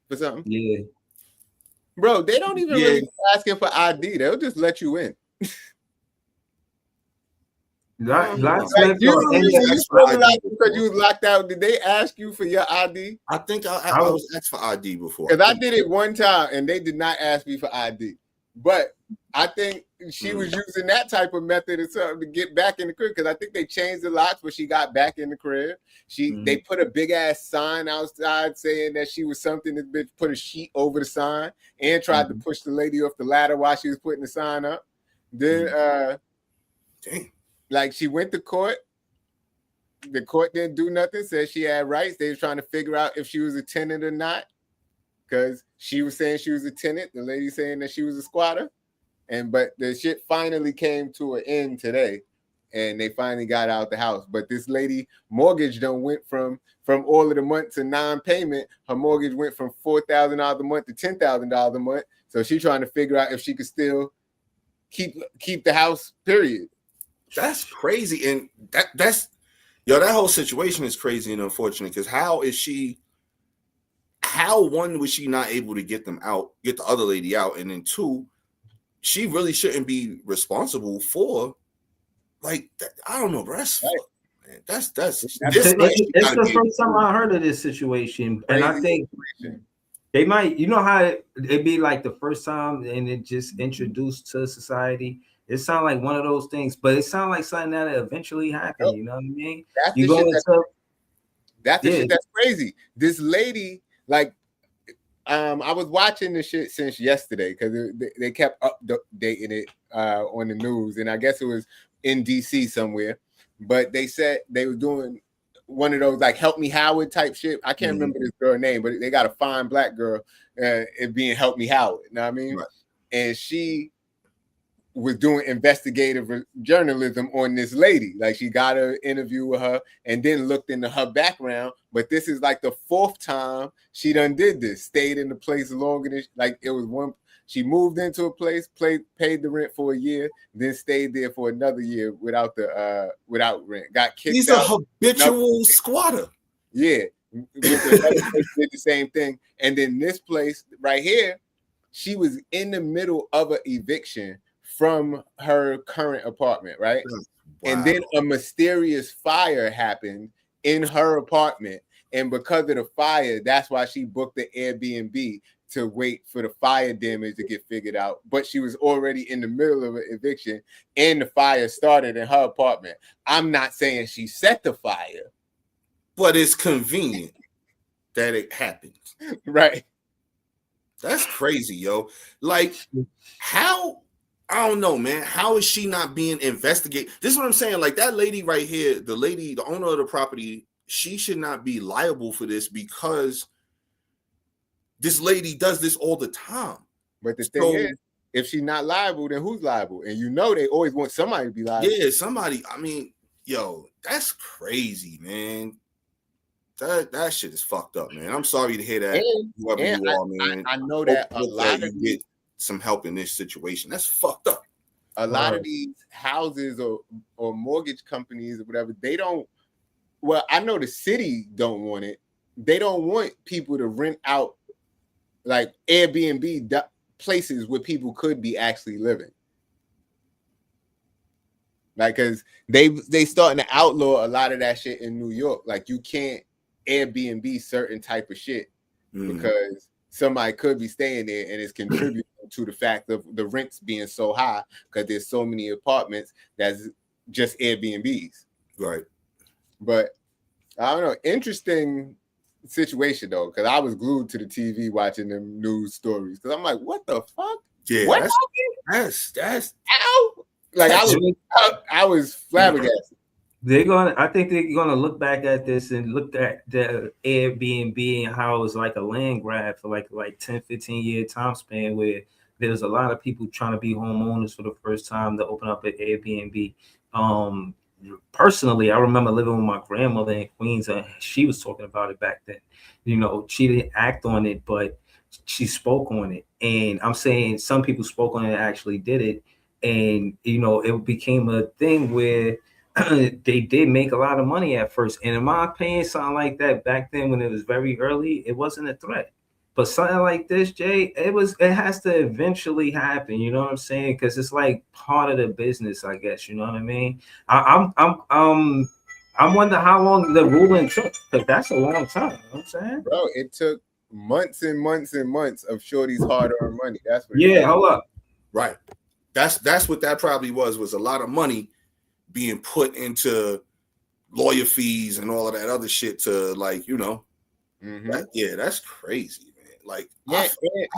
for something? Yeah. Bro, they don't even really be asking for ID. They'll just let you in. Locksmith because you was locked out. Did they ask you for your ID? I think I was asked for ID before. Because I did it one time and they did not ask me for ID. But I think she was using that type of method or something to get back in the crib. Because I think they changed the locks, but she got back in the crib. They put a big ass sign outside saying that she was something. This bitch put a sheet over the sign and tried to push the lady off the ladder while she was putting the sign up. Then like she went to court. The court didn't do nothing, said she had rights. They were trying to figure out if she was a tenant or not. Because she was saying she was a tenant, the lady saying that she was a squatter, but the shit finally came to an end today, and they finally got out the house. But this lady mortgage done went from all of the months to non-payment. Her mortgage went from $4,000 a month to $10,000 a month. So she's trying to figure out if she could still keep the house. Period. That's crazy, and that whole situation is crazy and unfortunate. Because how how one was she not able to get them out, get the other lady out, and then two, she really shouldn't be responsible for like that. I don't know, bro. That's Right. man, that's this It's the first time I heard of this situation, and I Crazy think situation. they might, you know how it be like the first time and it just introduced to society. It sounds like one of those things, but it sounds like something that eventually happened. Nope. You know what I mean? That's You the go shit into that's the Yeah. shit that's crazy. This lady, like, I was watching this shit since yesterday because they kept updating it on the news, and I guess it was in DC somewhere. But they said they were doing one of those like "Help Me Howard" type shit. I can't remember this girl name, but they got a fine black girl it being "Help Me Howard." You know what I mean? Right. And she was doing investigative journalism on this lady. Like, she got an interview with her and then looked into her background. But this is like the fourth time she done did this. Stayed in the place longer than like it was one. She moved into a place, paid the rent for a year, then stayed there for another year without without rent. Got kicked He's out. a habitual squatter. Yeah, with another place did the same thing. And then this place right here, she was in the middle of an eviction from her current apartment, right? Wow. And then a mysterious fire happened in her apartment. And because of the fire, that's why she booked the Airbnb to wait for the fire damage to get figured out. But she was already in the middle of an eviction and the fire started in her apartment. I'm not saying she set the fire, but it's convenient that it happened. Right. That's crazy, yo. Like, how? I don't know, man. How is she not being investigated? This is what I'm saying. Like, that lady right here, the lady, the owner of the property, she should not be liable for this because this lady does this all the time. But the thing is, if she's not liable, then who's liable? And you know they always want somebody to be liable. Yeah, somebody. I mean, yo, that's crazy, man. That shit is fucked up, man. I'm sorry to hear that. Whoever you are, man. I know that a lot of you get some help in this situation. That's fucked up. A lot of these houses or mortgage companies or whatever, they don't. Well, I know the city don't want it. They don't want people to rent out like Airbnb places where people could be actually living. Like, because they starting to outlaw a lot of that shit in New York. Like, you can't Airbnb certain type of shit because somebody could be staying there and it's contributing to the fact of the rents being so high because there's so many apartments that's just Airbnbs. Right. But I don't know. Interesting situation though, because I was glued to the TV watching them news stories because I'm like, what the fuck? Yeah, what that's ow! Like I was flabbergasted. I think they're gonna look back at this and look at the Airbnb and how it was like a land grab for like 10, 15 year time span where there's a lot of people trying to be homeowners for the first time to open up an Airbnb. Personally, I remember living with my grandmother in Queens and she was talking about it back then. You know, she didn't act on it, but she spoke on it. And I'm saying some people spoke on it and actually did it. And, you know, it became a thing where they did make a lot of money at first. And in my opinion, something like that back then when it was very early, it wasn't a threat. But something like this, Jay, it has to eventually happen. You know what I'm saying? Because it's like part of the business, I guess. You know what I mean? I'm wondering how long the ruling took, because that's a long time. You know what I'm saying? Bro, it took months and months and months of Shorty's hard-earned money. That's what hold up. Right. That's what that probably was a lot of money being put into lawyer fees and all of that other shit to, like, you know, that's crazy, man. Like,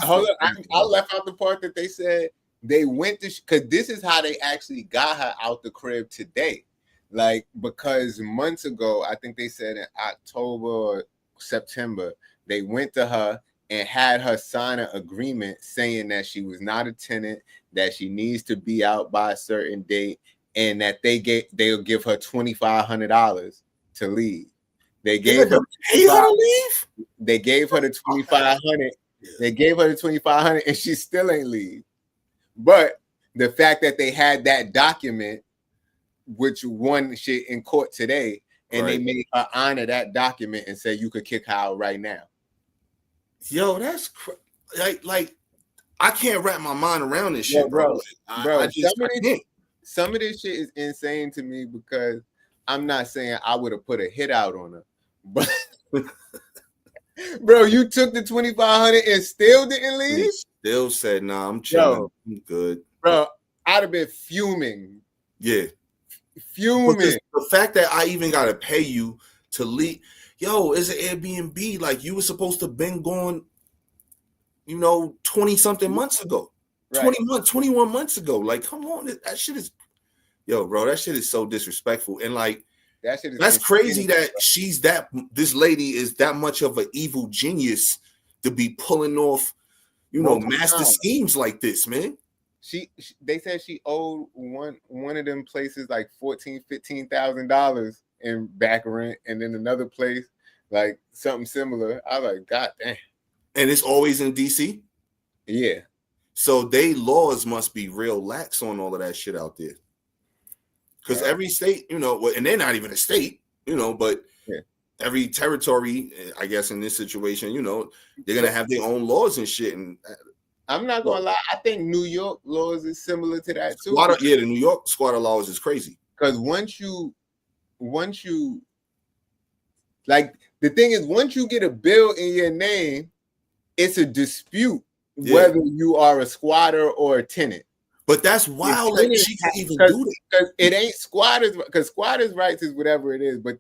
hold on, I left out the part that they said they went to because this is how they actually got her out the crib today. Like, because months ago, I think they said in October or September, they went to her and had her sign an agreement saying that she was not a tenant, that she needs to be out by a certain date, and that they'll give her $2,500 to leave. They gave her to leave. They gave her the $2,500. They gave her the $2,500, and she still ain't leave. But the fact that they had that document, which won shit in court today, and they made her honor that document and say you could kick her out right now. Yo, that's like I can't wrap my mind around this shit, bro. Bro, I can't. Some of this shit is insane to me because I'm not saying I would have put a hit out on her, but bro, you took the 2,500 and still didn't leave. Still said, "Nah, I'm chilling. I'm good." Bro, I'd have been fuming. Yeah, fuming. The fact that I even gotta pay you to leave, yo, it's an Airbnb. Like you were supposed to been going, 20 something months ago, right. 21 months ago. Like, come on, that shit is, yo, bro, that shit is so disrespectful. And like, that's crazy that this lady is that much of an evil genius to be pulling off, master schemes like this, man. They said she owed one of them places like $14,000-$15,000 in back rent, and then another place like something similar. I was like, God damn. And it's always in DC? Yeah. So they laws must be real lax on all of that shit out there. Because every state, and they're not even a state, but every territory, I guess in this situation, they're going to have their own laws and shit. And I'm not going to lie. I think New York laws is similar to that too. The New York squatter laws is crazy. Because once you, like, the thing is, once you get a bill in your name, it's a dispute whether you are a squatter or a tenant. But that's wild. Like she can even do that. Because it ain't squatters. Because squatters' rights is whatever it is. But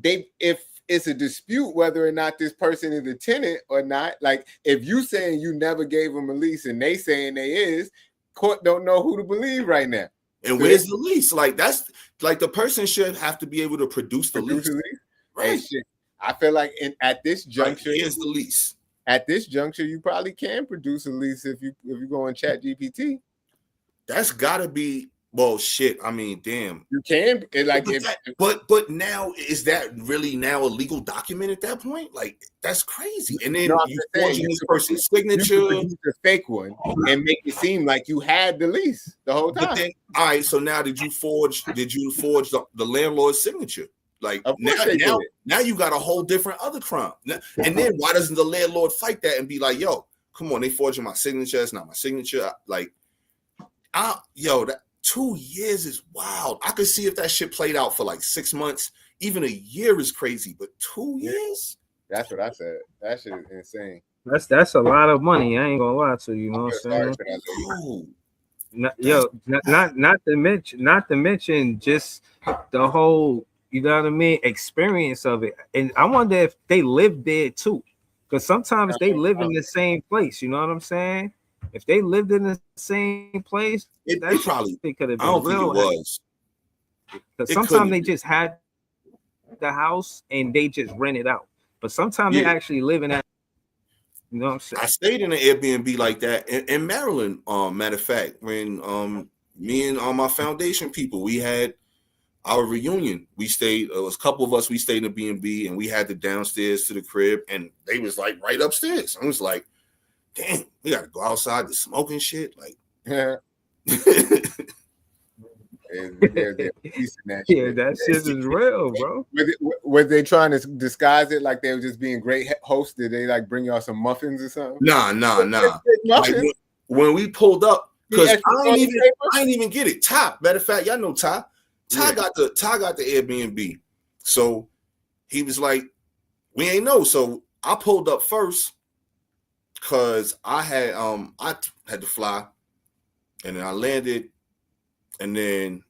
if it's a dispute whether or not this person is a tenant or not, like if you saying you never gave them a lease and they saying they is, court don't know who to believe right now. And where's the lease? Like that's like the person should have to be able to produce the lease. Right. Hey, I feel like at this juncture, here's the lease. At this juncture, you probably can produce a lease if you go on Chat GPT. That's gotta be shit. I mean, damn. You can but now is that really now a legal document at that point? Like that's crazy. And then you forging this person's signature, you produce a fake one and make it seem like you had the lease the whole time. But then, all right. So now, did you forge the landlord's signature? Like now you got a whole different other crime. And then why doesn't the landlord fight that and be like, yo, come on, they forging my signature. It's not my signature. Like, that 2 years is wild. I could see if that shit played out for like 6 months. Even a year is crazy, but 2 years? That's what I said. That shit is insane. That's a lot of money. I ain't gonna lie to you. You know what I'm saying? Not to mention just the whole, you know what I mean, experience of it. And I wonder if they live there too, because sometimes they live in the same place. You know what I'm saying? If they lived in the same place, it probably could have been. I don't think it was. Because sometimes they just had the house and they just rent it out. But sometimes they actually live in that. You know what I'm saying? I stayed in an Airbnb like that in Maryland. Matter of fact, when me and my foundation people, we had our reunion. We stayed. It was a couple of us. We stayed in a B&B, and we had the downstairs to the crib, and they was like right upstairs. I was like, damn, we got to go outside to smoke and shit. Like, that shit is real, bro. Were they trying to disguise it like they were just being great hosts? Did they like bring y'all some muffins or something? Nah. Like, when we pulled up, because I ain't even get it. Ty, matter of fact, y'all know Ty. Ty got the Airbnb. So he was like, we ain't know. So I pulled up first because I had to fly, and then I landed, and then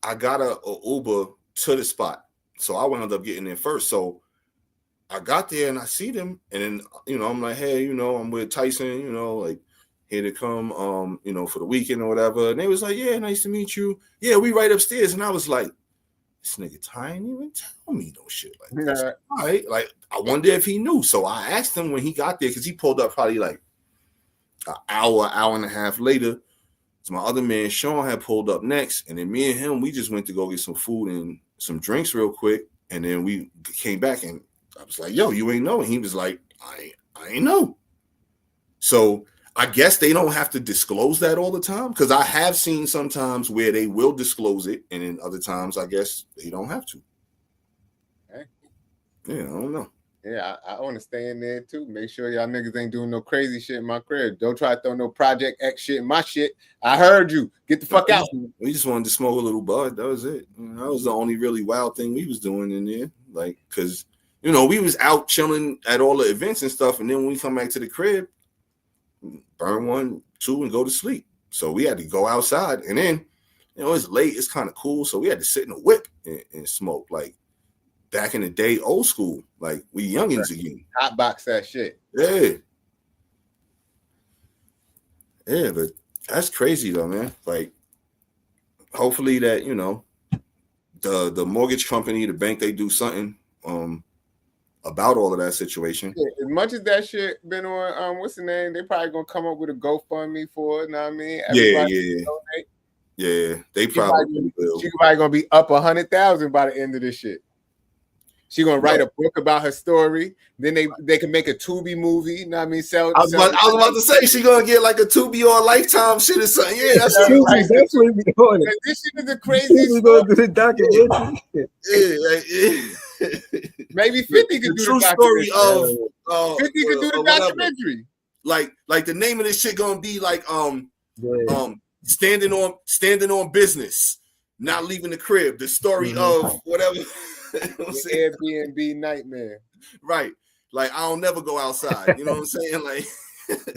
I got a Uber to the spot. So I wound up getting there first. So I got there and I see them, and then I'm like, hey, I'm with Tyson, like here to come for the weekend or whatever. And they was like, yeah, nice to meet you. Yeah, we right upstairs. And I was like, this nigga Ty ain't even tell me no shit like this. All right. Like, I wonder if he knew. So I asked him when he got there, because he pulled up probably like an hour and a half later. So my other man, Sean, had pulled up next. And then me and him, we just went to go get some food and some drinks real quick. And then we came back and I was like, yo, you ain't know. And he was like, I ain't know. So I guess they don't have to disclose that all the time, because I have seen sometimes where they will disclose it, and then other times I guess they don't have to. Okay. Yeah, I don't know. Yeah, I want to stay in there too. Make sure y'all niggas ain't doing no crazy shit in my crib. Don't try to throw no Project X shit in my shit. I heard you. Get the fuck out. We just wanted to smoke a little bud. That was it. That was the only really wild thing we was doing in there. Like, cause we was out chilling at all the events and stuff, and then when we come back to the crib, burn 1, 2, and go to sleep. So we had to go outside, and then it's late. It's kind of cool, so we had to sit in a whip and smoke. Like back in the day, old school. Like we youngins again. Hotbox that shit. Yeah. Yeah, but that's crazy though, man. Like, hopefully that the mortgage company, the bank, they do something about all of that situation. Yeah, as much as that shit been on what's the name, they probably gonna come up with a GoFundMe for it. Know what I mean? Yeah. They probably will. She probably gonna be up 100,000 by the end of this shit. She gonna write a book about her story. Then they can make a Tubi movie. You know what I mean? I was about to say she gonna get like a Tubi or a Lifetime shit or something. Yeah, that's what we doing. This shit is the craziest. We gonna do the documentary. Maybe 50 could do the story of 50 could do the documentary. Like the name of this shit gonna be like standing on business, not leaving the crib. The story of whatever. The Airbnb nightmare. Right. Like I don't never go outside. You know what I'm saying? Like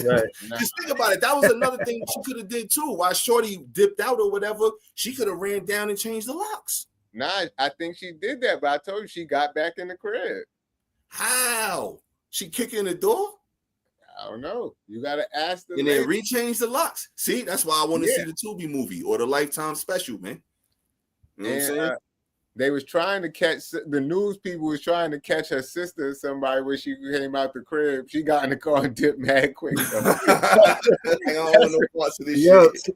right. Just think about it. That was another thing she could have did too. While Shorty dipped out or whatever, she could have ran down and changed the locks. Nah, I think she did that, but I told you she got back in the crib. How? She kick in the door? I don't know. You gotta ask them. And then rechange the locks. See, that's why I want to see the Tubi movie or the Lifetime special, man. You know what I'm saying? They was trying to catch the news people was trying to catch her sister or somebody when she came out the crib. She got in the car and dipped mad quick. I don't know parts of this shit.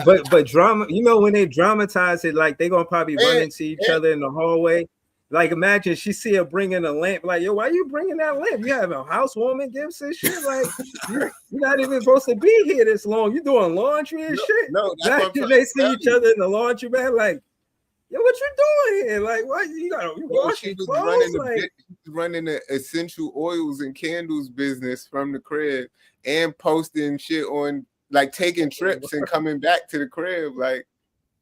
but drama, when they dramatize it, like they gonna probably run into each other in the hallway. Like imagine she see her bringing a lamp. Like, yo, why you bringing that lamp? You have a housewarming gifts and shit. Like you're not even supposed to be here this long. You doing laundry and shit. No, they see each other in the laundry, man. Like, yo, what you doing here? Like, what you wash your clothes? Running the essential oils and candles business from the crib and posting shit on, like taking trips and coming back to the crib. Like,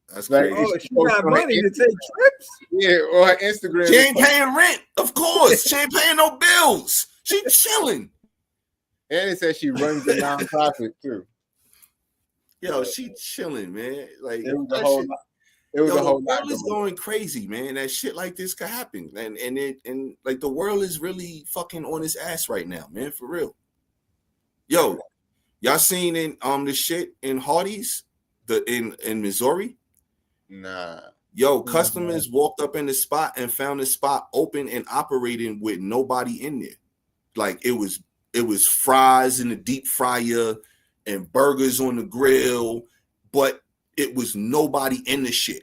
that's crazy. Oh, she got money to take trips? Yeah, or her Instagram. She ain't paying rent, of course. She ain't paying no bills. She chilling. And it says she runs a nonprofit too. Yo, she chilling, man. Like it was a whole lot. It was a whole lot. The world is going crazy, man. That shit like this could happen, and like the world is really fucking on its ass right now, man. For real. Yo, y'all seen in the shit in Hardee's, in Missouri? Nah. Yo, customers walked up in the spot and found the spot open and operating with nobody in there. Like it was fries in the deep fryer and burgers on the grill, but it was nobody in the shit.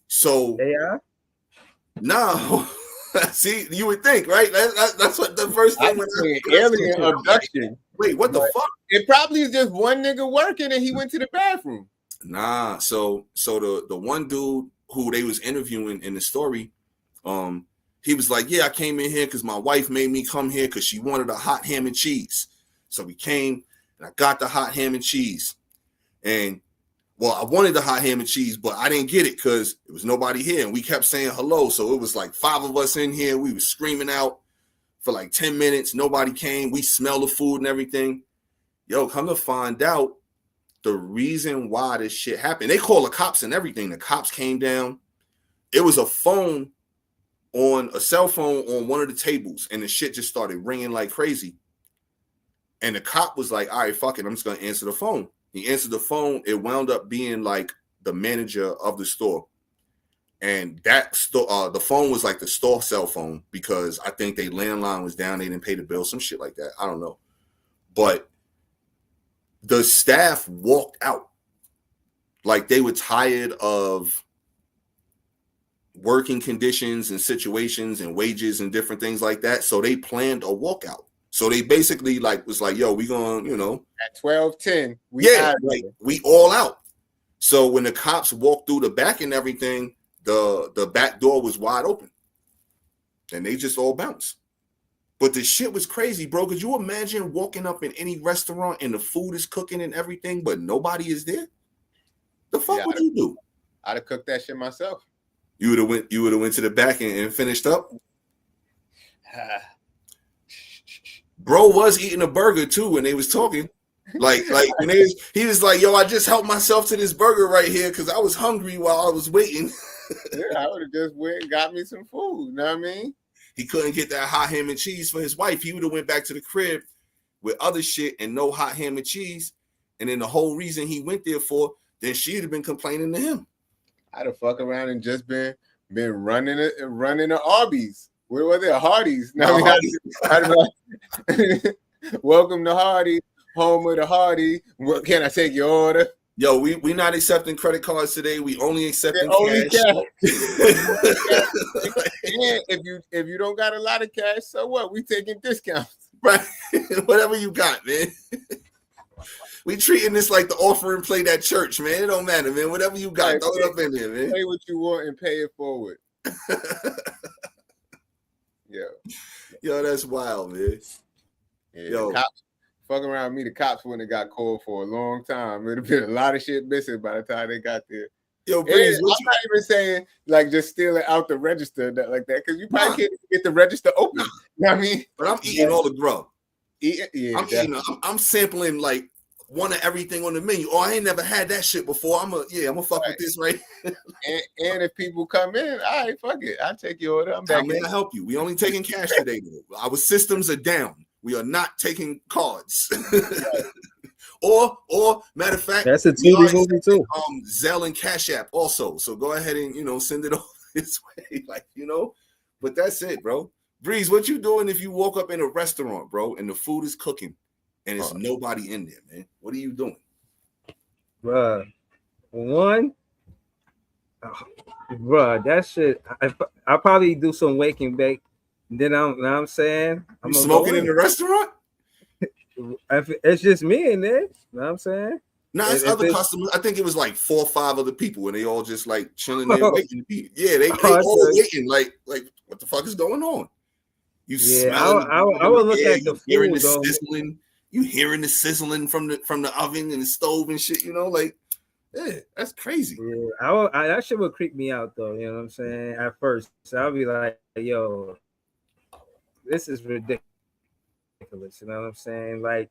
So no, see, you would think, right? That's what the first thing was. Alien abduction. Wait, what the fuck? It probably is just one nigga working and he went to the bathroom. Nah, so the one dude who they was interviewing in the story, he was like, yeah, I came in here because my wife made me come here because she wanted a hot ham and cheese. So we came and I got the hot ham and cheese. And well, I wanted the hot ham and cheese, but I didn't get it because there was nobody here. And we kept saying hello. So it was like 5 of us in here. We were screaming out for like 10 minutes. Nobody came. We smelled the food and everything. Yo, come to find out, the reason why this shit happened, they called the cops and everything. The cops came down. It was a cell phone on one of the tables, and the shit just started ringing like crazy. And the cop was like, all right, fuck it, I'm just going to answer the phone. He answered the phone. It wound up being like the manager of the store. And that store, the phone was like the store cell phone because I think their landline was down. They didn't pay the bill, some shit like that. I don't know. But the staff walked out like they were tired of working conditions and situations and wages and different things like that. So they planned a walkout. So they basically was like, yo, we going, at 12:10, we all out. So when the cops walked through the back and everything, the back door was wide open. And they just all bounced. But the shit was crazy, bro. Could you imagine walking up in any restaurant and the food is cooking and everything, but nobody is there? The fuck would you do? I'd have cooked that shit myself. You would have went to the back and finished up. Bro was eating a burger too when they was talking. Like when he was like, yo, I just helped myself to this burger right here because I was hungry while I was waiting. Yeah, I would have just went and got me some food. You know what I mean? He couldn't get that hot ham and cheese for his wife. He would have went back to the crib with other shit and no hot ham and cheese. And then the whole reason he went there for, then she'd have been complaining to him. I'd have fuck around and just been running the Arby's. Where were they? Hardee's. No, welcome to Hardee's, home of the Hardy. What can I take your order? Yo, we not accepting credit cards today. We only accepting cash. And if you don't got a lot of cash, so what? We taking discounts. Right. Whatever you got, man. We treating this like the offering plate at church, man. It don't matter, man. Whatever you got, right, throw it up in there, man. Pay what you want and pay it forward. Yo, that's wild, man. Yeah, yo, cops, fuck around me, the cops wouldn't have got called for a long time. It'd have been a lot of shit missing by the time they got there. Yo, Breeze, I'm not even saying like just stealing out the register like that, because you probably can't get the register open. You know what I mean? But I'm eating all the grub. I'm sampling like one of everything on the menu. Oh, I ain't never had that shit before. I'm gonna fuck with this, right? and if people come in, all right, fuck it. I'll take your order. I'm back. May I help you? We only taking cash today, though. Our systems are down. We are not taking cards. or matter of fact, that's a TV movie too. Zelle and Cash App also. So go ahead and send it over this way, But that's it, bro. Breeze, what you doing if you woke up in a restaurant, bro, and the food is cooking and there's nobody in there, man? What are you doing? Bruh, that shit, I probably do some wake and bake. Then I'm saying, I'm smoking in the restaurant. It's just me in there. You know what I'm saying? No, it's other customers. I think it was like 4 or 5 other people, and they all just like chilling there waiting to eat. Yeah, they all waiting. Like what the fuck is going on? You smell. I would look at the food. Hearing the sizzling. You hearing the sizzling from the oven and the stove and shit. Yeah, that's crazy. Yeah, that shit would creep me out though. You know what I'm saying? At first, so I'll be like, yo, this is ridiculous. You know what I'm saying? Like,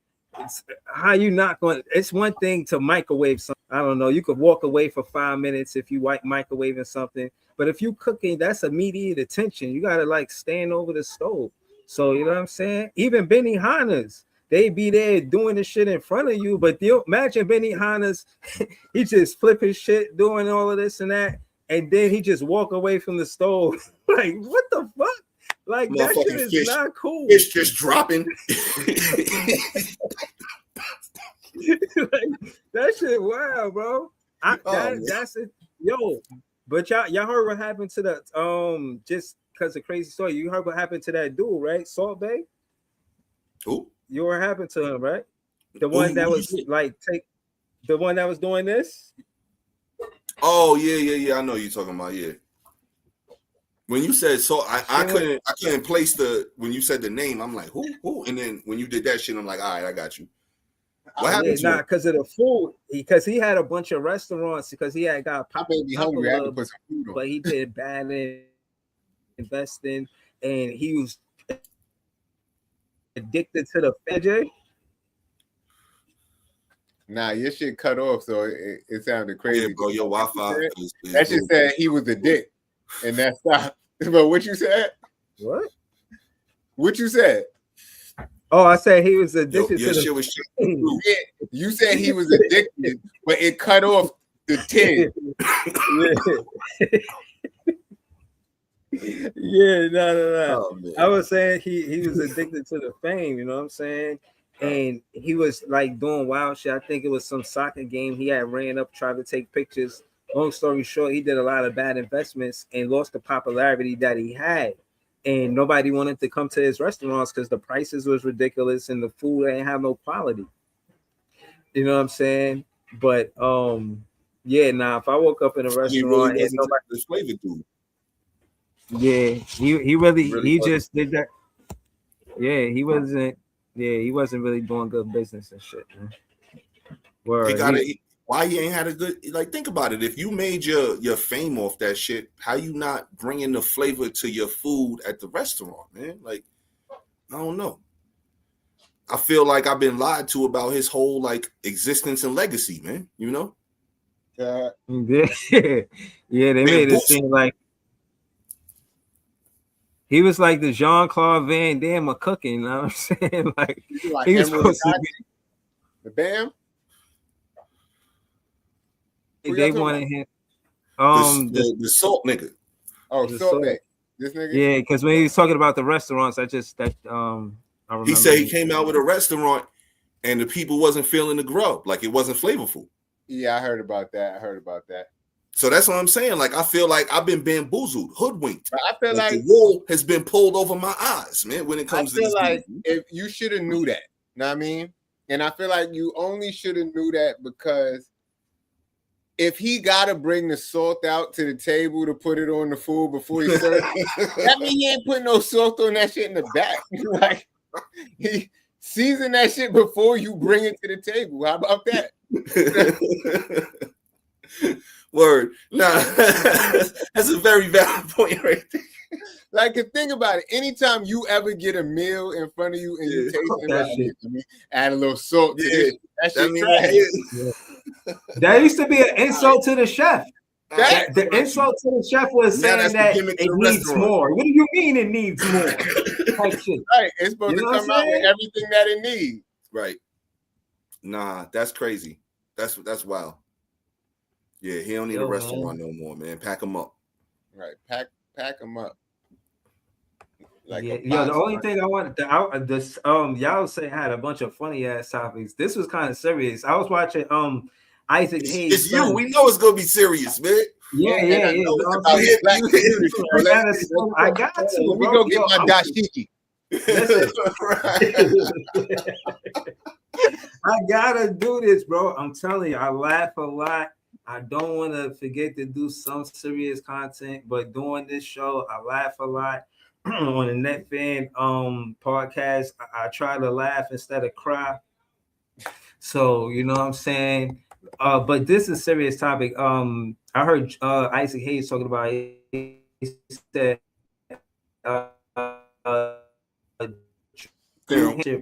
how you not going? It's one thing to microwave something. I don't know. You could walk away for 5 minutes if you microwaving something, but if you cooking, that's immediate attention. You gotta like stand over the stove. So you know what I'm saying? Even Benihana's, they be there doing the shit in front of you, but you imagine Benihana's, he just flip his shit, doing all of this and that, and then he just walk away from the stove. Like, what the fuck? Like, that shit is not cool. It's just dropping. Like, that shit wild, bro. That's it. Yo, but y'all heard what happened to the just because of crazy story. You heard what happened to that dude, right? Salt Bay. Who? You heard what happened to him, right? The one that was the one that was doing this. Oh yeah. I know you're talking about. Yeah. When you said so, I couldn't place when you said the name. I'm like, who? And then when you did that shit, I'm like, all right, I got you. What happened? Nah, because of the food. Because he had a bunch of restaurants. Because he had got hungry. I had to put some food on. But he did bad in investing, and he was addicted to the FJ. Nah, your shit cut off, so it sounded crazy. Yeah, bro, your Wi-Fi. That shit said he was a dick, and that stopped. But what you said? What? What you said? Oh, I said he was addicted to the shit was yeah, you said he was addicted, but it cut off the 10. Yeah, no. Oh, I was saying he was addicted to the fame, you know what I'm saying? And he was like doing wild shit. I think it was some soccer game. He had ran up, tried to take pictures. Long story short, he did a lot of bad investments and lost the popularity that he had. And nobody wanted to come to his restaurants because the prices was ridiculous and the food ain't have no quality. You know what I'm saying? But yeah, if I woke up in a restaurant and nobody this flavor dude. Yeah, he really just did that. Yeah, he wasn't. Yeah, he wasn't really doing good business and shit. Man. He Word. got why he ain't had a good, like, think about it. If you made your fame off that shit, how you not bringing the flavor to your food at the restaurant, man? Like, I don't know. I feel like I've been lied to about his whole like existence and legacy, man. You know? Yeah, yeah. They made it seem like he was like the Jean-Claude Van Damme of cooking. You know what I'm saying? Like he was supposed to be the Bam. They wanted him. The salt nigga. Oh, salt nigga. This nigga. Yeah, because when he was talking about the restaurants, I remember. He said he came out with a restaurant and the people wasn't feeling the grub, like it wasn't flavorful. Yeah, I heard about that. So that's what I'm saying. Like I feel like I've been bamboozled, hoodwinked. But I feel like the wool has been pulled over my eyes, man. When it comes to this, like if you should have knew that, know what I mean? And I feel like you only should have knew that because if he gotta bring the salt out to the table to put it on the food before he serves it, that means he ain't putting no salt on that shit in the back. Like he season that shit before you bring it to the table. How about that? Word. Nah, that's a very valid point right there. Like, think about it. Anytime you ever get a meal in front of you and you taste it, add a little salt to this. That shit. That used to be an insult to the chef. The insult to the chef was saying that it needs more. What do you mean it needs more? Type shit. Right. It's supposed to come out with everything that it needs. Right. Nah, that's crazy. That's wild. Yeah, he don't need a restaurant no more, man. Pack him up. Right. Pack him up. Like the only thing I wanted to y'all say had a bunch of funny ass topics. This was kind of serious. I was watching Isaac Hayes. It's you. We know it's gonna be serious, man. Yeah. I got to. Let me go get my dashiki. I gotta do this, bro. I'm telling you, I laugh a lot. I don't want to forget to do some serious content, but doing this show, I laugh a lot. On the Net Fan podcast, I try to laugh instead of cry. So you know what I'm saying. But this is a serious topic. I heard Isaac Hayes talking about it. He said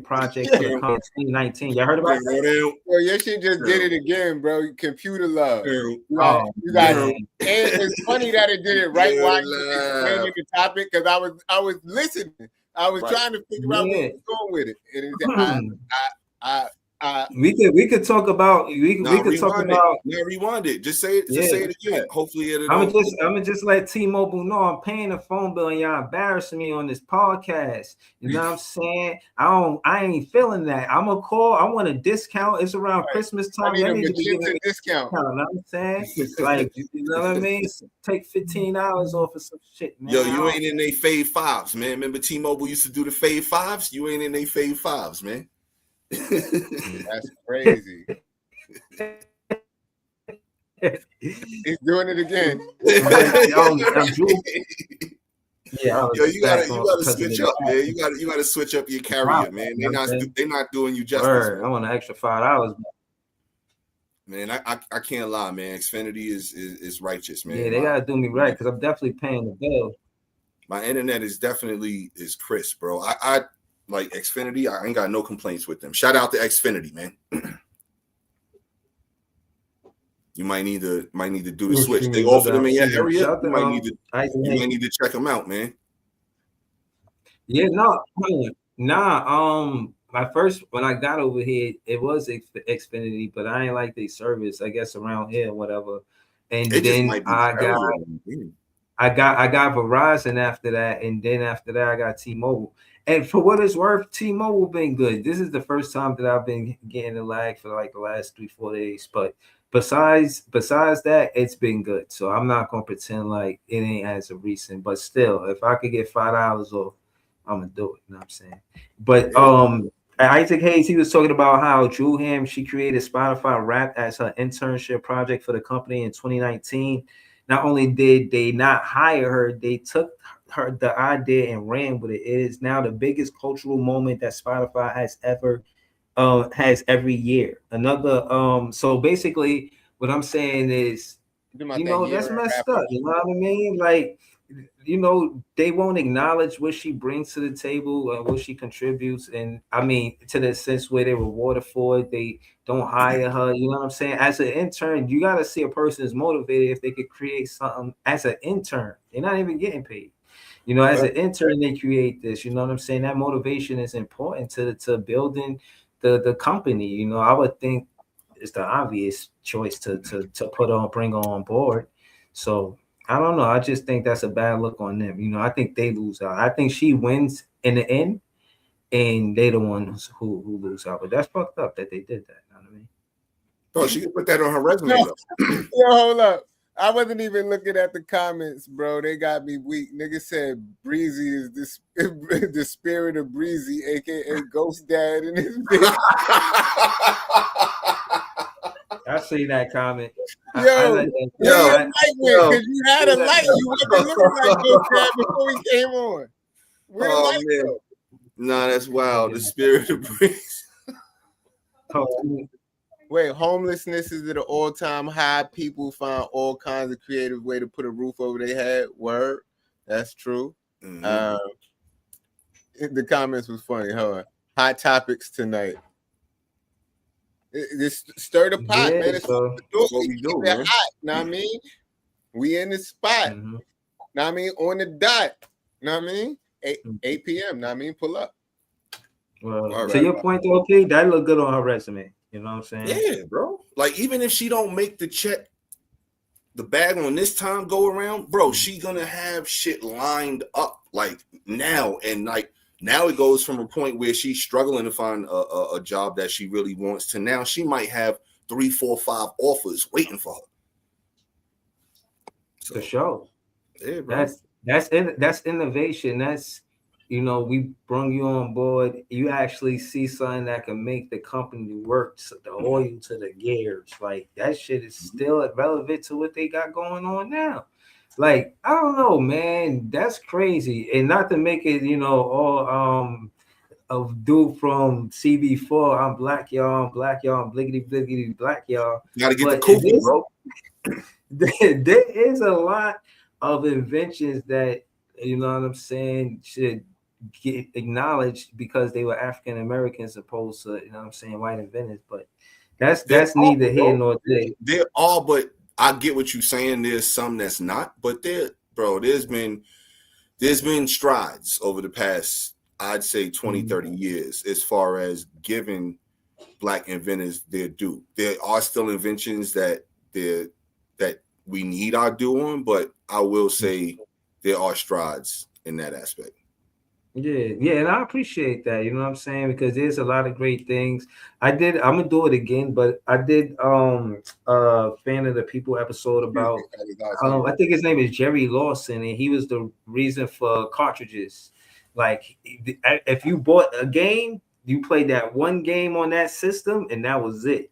project for 2019. Y'all heard about that? Well, your shit just did it again, bro. Computer love. You got it. And it's funny that it did it right while you explaining the topic because I was listening. I was trying to figure out where was going with it. And we could talk about rewind it. Just say it. Just say it again. Hopefully I'm gonna just let T-Mobile know I'm paying the phone bill and y'all embarrassing me on this podcast. You know what I'm saying? I ain't feeling that. I'm gonna call. I want a discount. It's around Christmas time. I need to get a discount. You know what I'm saying? Like, you know what I mean? Take $15 off of some shit, man. Yo, you ain't in they fave fives, man. Remember T-Mobile used to do the fave fives? You ain't in they fave fives, man. That's crazy. He's doing it again. Yo, you gotta switch up, man. You gotta switch up your carrier, man. They're not doing you justice. I want an extra $5. Man, I can't lie, man. Xfinity is righteous, man. Yeah, they gotta do me right because I'm definitely paying the bill. My internet is crisp, bro. I like Xfinity. I ain't got no complaints with them. Shout out to Xfinity, man. You might need to do the switch. They offer them in your area. You might need to check them out, man. Yeah, my first when I got over here, it was Xfinity, but I ain't like their service. I guess around here, whatever. And then I got Verizon after that, and then after that I got T-Mobile. And for what it's worth, T-Mobile been good. This is the first time that I've been getting a lag for like the last 3-4 days. But besides that, it's been good. So I'm not gonna pretend like it ain't as a recent. But still, if I could get $5 off, I'm gonna do it. You know what I'm saying? But Isaac Hayes, he was talking about how Drew Ham, she created Spotify Rap as her internship project for the company in 2019. Not only did they not hire her, they took heard the idea and ran with it. It is now the biggest cultural moment that Spotify has every year. Another so basically what I'm saying is, that's messed up. You know what I mean? Like, they won't acknowledge what she brings to the table and what she contributes. And I mean, to the sense where they reward her for it, they don't hire her. You know what I'm saying? As an intern, you got to see a person is motivated if they could create something as an intern. They're not even getting paid. As an intern, they create this. You know what I'm saying? That motivation is important to building the company. I would think it's the obvious choice to bring on board. So I don't know. I just think that's a bad look on them. I think they lose out. I think she wins in the end, and they the ones who lose out. But that's fucked up that they did that. You know what I mean? Bro, she can put that on her resume. Yo, hold up. I wasn't even looking at the comments, bro. They got me weak. Nigga said Breezy is the spirit of Breezy, aka Ghost Dad in his bitch. I see that comment. Yo, because you had a light. You wasn't looking like Ghost Dad before he came on. Where the light go? Nah, that's wild. The spirit of Breezy. Wait, homelessness is at an all-time high. People find all kinds of creative way to put a roof over their head. Word, that's true. Mm-hmm. The comments was funny. Hot topics tonight. This stir the pot, man. It's what we do, man. Hot. Know what I mean? We in the spot. Mm-hmm. Know what I mean? On the dot. Know what I mean? 8 p.m. Know what I mean? Pull up. Well, to your point, though, P, that look good on her resume. You know what I'm saying? Yeah, bro. Like, even if she don't make the bag on this time go around, bro, she gonna have shit lined up like now. And like now it goes from a point where she's struggling to find a job that she really wants to now she might have 3, 4, 5 offers waiting for her. So, for sure. Yeah, bro. That's innovation. That's we bring you on board. You actually see something that can make the company work, so the oil to the gears. Like, that shit is still relevant to what they got going on now. Like, I don't know, man. That's crazy. And not to make it, all of dude from CB4. I'm black, y'all. I'm black, y'all. I'm bliggity, bliggity, black, y'all. Gotta get the cool, bro. There is a lot of inventions that, you know what I'm saying, should get acknowledged because they were African Americans opposed to, you know what I'm saying, white inventors. But that's neither here nor there. They're all, but I get what you're saying. There's some that's not, but there's been strides over the past, I'd say 20, 30 years as far as giving black inventors their due. There are still inventions that we need our due on, but I will say there are strides in that aspect. Yeah, and I appreciate that, you know what I'm saying, because there's a lot of great things. I'm gonna do it again, but I did Fan of the People episode about I think his name is Jerry Lawson, and he was the reason for cartridges. Like, if you bought a game, you played that one game on that system, and that was it.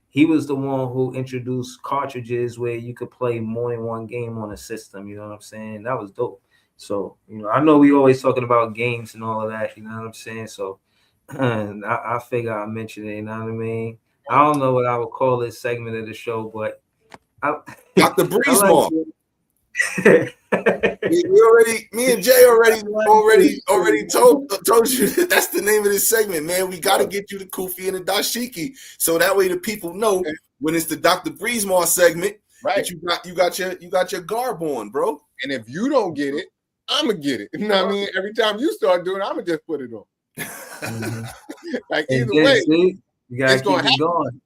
He was the one who introduced cartridges where you could play more than one game on a system. You know what I'm saying? That was dope. So, I know we always talking about games and all of that. You know what I'm saying? So, I figure I mentioned it. You know what I mean? I don't know what I would call this segment of the show, but Dr. Breezemore. Me and Jay already told you that's the name of this segment, man. We got to get you the Kufi and the dashiki, so that way the people know when it's the Dr. Breezemore segment, right? That you got your garb on, bro. And if you don't get it, I'm gonna get it. You know what I mean? Every time you start doing it, I'm gonna just put it on. Like, either way, you gotta keep it going.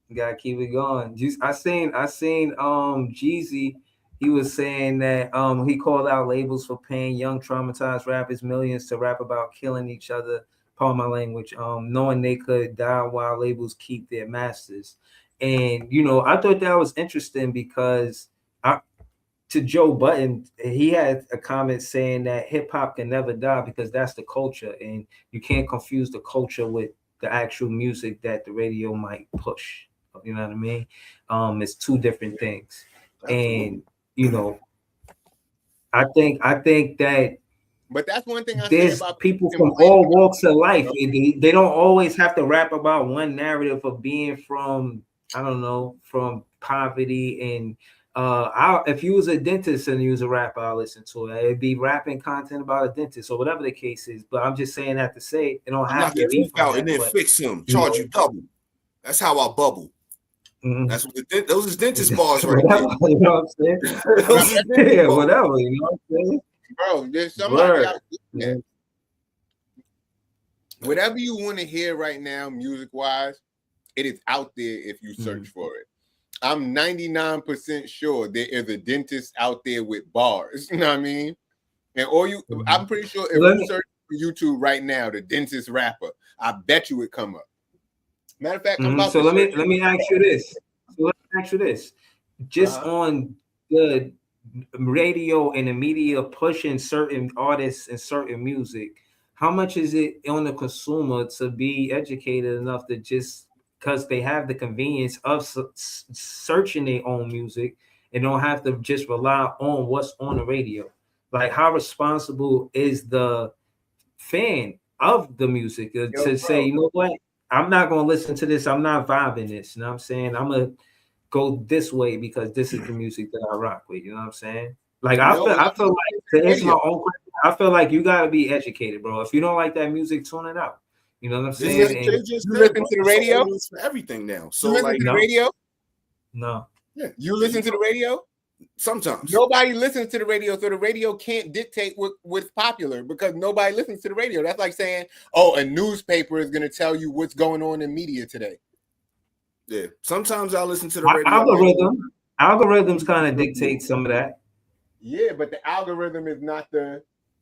You gotta keep it going. I seen Jeezy. He was saying that he called out labels for paying young traumatized rappers millions to rap about killing each other, pardon my language, knowing they could die while labels keep their masters. And I thought that was interesting because to Joe Budden, he had a comment saying that hip hop can never die because that's the culture, and you can't confuse the culture with the actual music that the radio might push. You know what I mean? It's two different things. And I think that But that's one thing I say there's about people from complaining all about walks of life. it, They don't always have to rap about one narrative of being from, I don't know, from poverty. And if you was a dentist and you was a rapper, I'll listen to it. It'd be rapping content about a dentist or whatever the case is. But I'm just saying that to say it don't have Knock to your be teeth from out that. and then But, fix him. you Charge know, you double. That's how I bubble. mhm. That's what those is dentist bars right Whatever, there. you know what I'm saying? Those is dentist Yeah, bars. whatever, you know what I'm saying? bro. There's somebody Word. out there. Whatever you want to hear right now, music wise, it is out there if you search for it. I'm 99% sure there is a dentist out there with bars. You know what I mean? And I'm pretty sure if you search for YouTube right now, the dentist rapper, I bet you it come up. Matter of fact, I'm about So to let search. me ask you this. Just on the radio and the media pushing certain artists and certain music, how much is it on the consumer to be educated enough to just because they have the convenience of searching their own music and don't have to just rely on what's on the radio? Like, how responsible is the fan of the music to say, you know what, I'm not going to listen to this, I'm not vibing this, you know what I'm saying, I'm going to go this way because this is the music that I rock with, you know what I'm saying? Like, I feel like, to answer my own question, I feel like you got to be educated, bro. If you don't like that music, tune it out, you know what I'm saying? You And listen to the radio for everything now. So you listen like to the radio? No. Yeah. You listen to the radio? Sometimes Nobody listens to the radio, so the radio can't dictate what's popular because nobody listens to the radio. That's like saying, oh, a newspaper is going to tell you what's going on in media today. Yeah, sometimes I listen to the radio. Algorithms kind of dictate some of that. Yeah, but the algorithm is not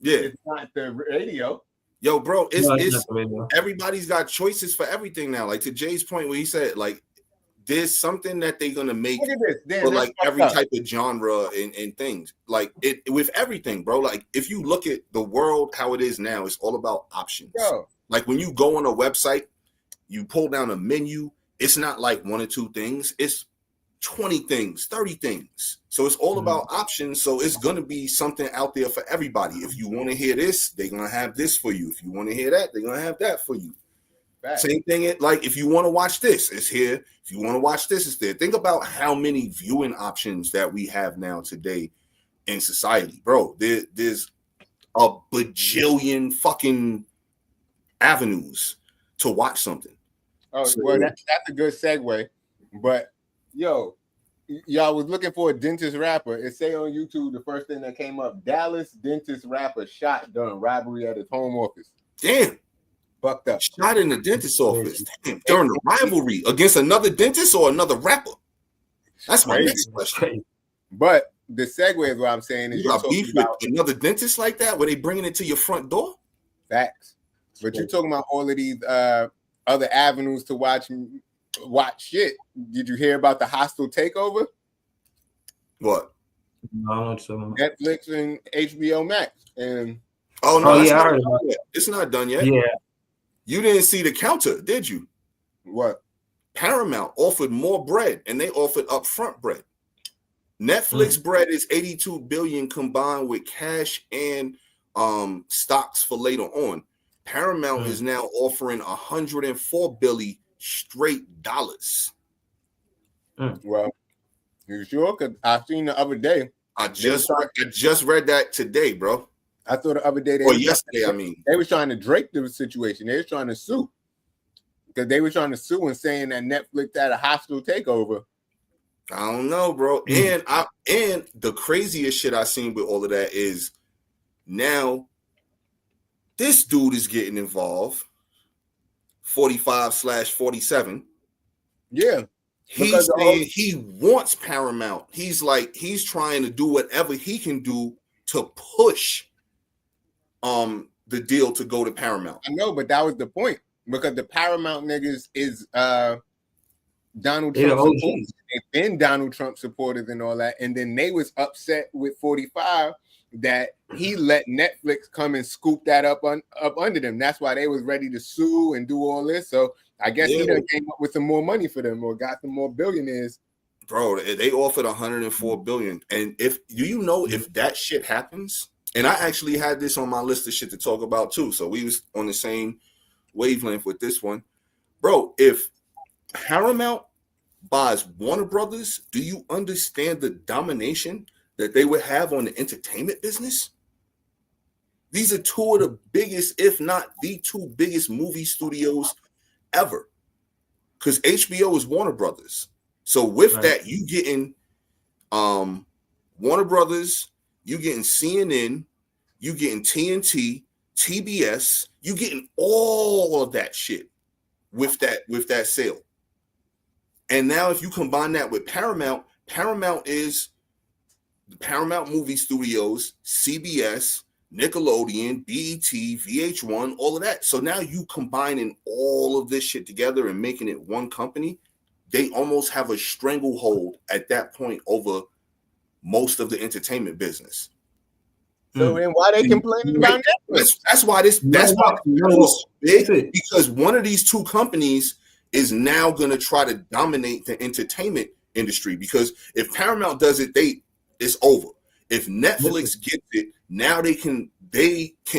it's not the radio. Yo, bro, it's radio. Everybody's got choices for everything now. Like to Jay's point where he said, like, there's something that they're gonna make for like every type of genre and things. Like it with everything, bro. Like if you look at the world how it is now, it's all about options. Yo. Like when you go on a website, you pull down a menu, it's not like one or two things, it's 20 things, 30 things. So it's all about options. So it's gonna be something out there for everybody. If you want to hear this, they're gonna have this for you. If you want to hear that, they're gonna have that for you. Right. Same thing, like if you want to watch this, it's here. If you want to watch this, it's there. Think about how many viewing options that we have now today in society, bro. There's a bajillion fucking avenues to watch something. Oh, so, well, that's a good segue. But yo, y'all was looking for a dentist rapper. It say on YouTube the first thing that came up: Dallas dentist rapper shot during robbery at his home office. Damn. Fucked up. Shot in the dentist's office. Damn. During the rivalry against another dentist or another rapper. That's my next question. But the segue is what I'm saying is you got beef with another dentist like that where they bringing it to your front door? Facts. But you're talking about all of these other avenues to watch shit. Did you hear about the hostile takeover? What? No, Netflix and HBO Max. And it's not done yet. Yeah. You didn't see the counter, did you? What? Paramount offered more bread, and they offered upfront bread. Netflix bread is 82 billion combined with cash and stocks for later on. Paramount is now offering 104 billion straight dollars. Well, you sure? Because I seen the other day. I just read that today, bro. I thought the other day yesterday, they were trying to Drake the situation. They were trying to sue because they were trying to sue and saying that Netflix had a hostile takeover. I don't know, bro. And the craziest shit I seen with all of that is now this dude is getting involved. 45/47. Yeah. He's saying he wants Paramount. He's trying to do whatever he can do to push the deal to go to Paramount. I know, but that was the point because the Paramount niggas is Donald Trump supporters. They've been Donald Trump supporters and all that, and then they was upset with 45 that he let Netflix come and scoop that up under them. That's why they was ready to sue and do all this. So I guess he done came up with some more money for them or got some more billionaires. Bro, they offered 104 billion. And if that shit happens, and I actually had this on my list of shit to talk about too. So we was on the same wavelength with this one. Bro, if Paramount buys Warner Brothers, do you understand the domination that they would have on the entertainment business? These are two of the biggest, if not the two biggest movie studios ever. Because HBO is Warner Brothers. So with that, you getting Warner Brothers, you getting CNN, you getting TNT, TBS, you getting all of that shit with that sale. And now if you combine that with Paramount, Paramount is the Paramount Movie Studios, CBS, Nickelodeon, BET, VH1, all of that. So now you combining all of this shit together and making it one company. They almost have a stranglehold at that point over most of the entertainment business. So then why they complaining about Netflix? That's why it was big, because one of these two companies is now going to try to dominate the entertainment industry. Because if Paramount does it, it's over. If Netflix gets it, now they can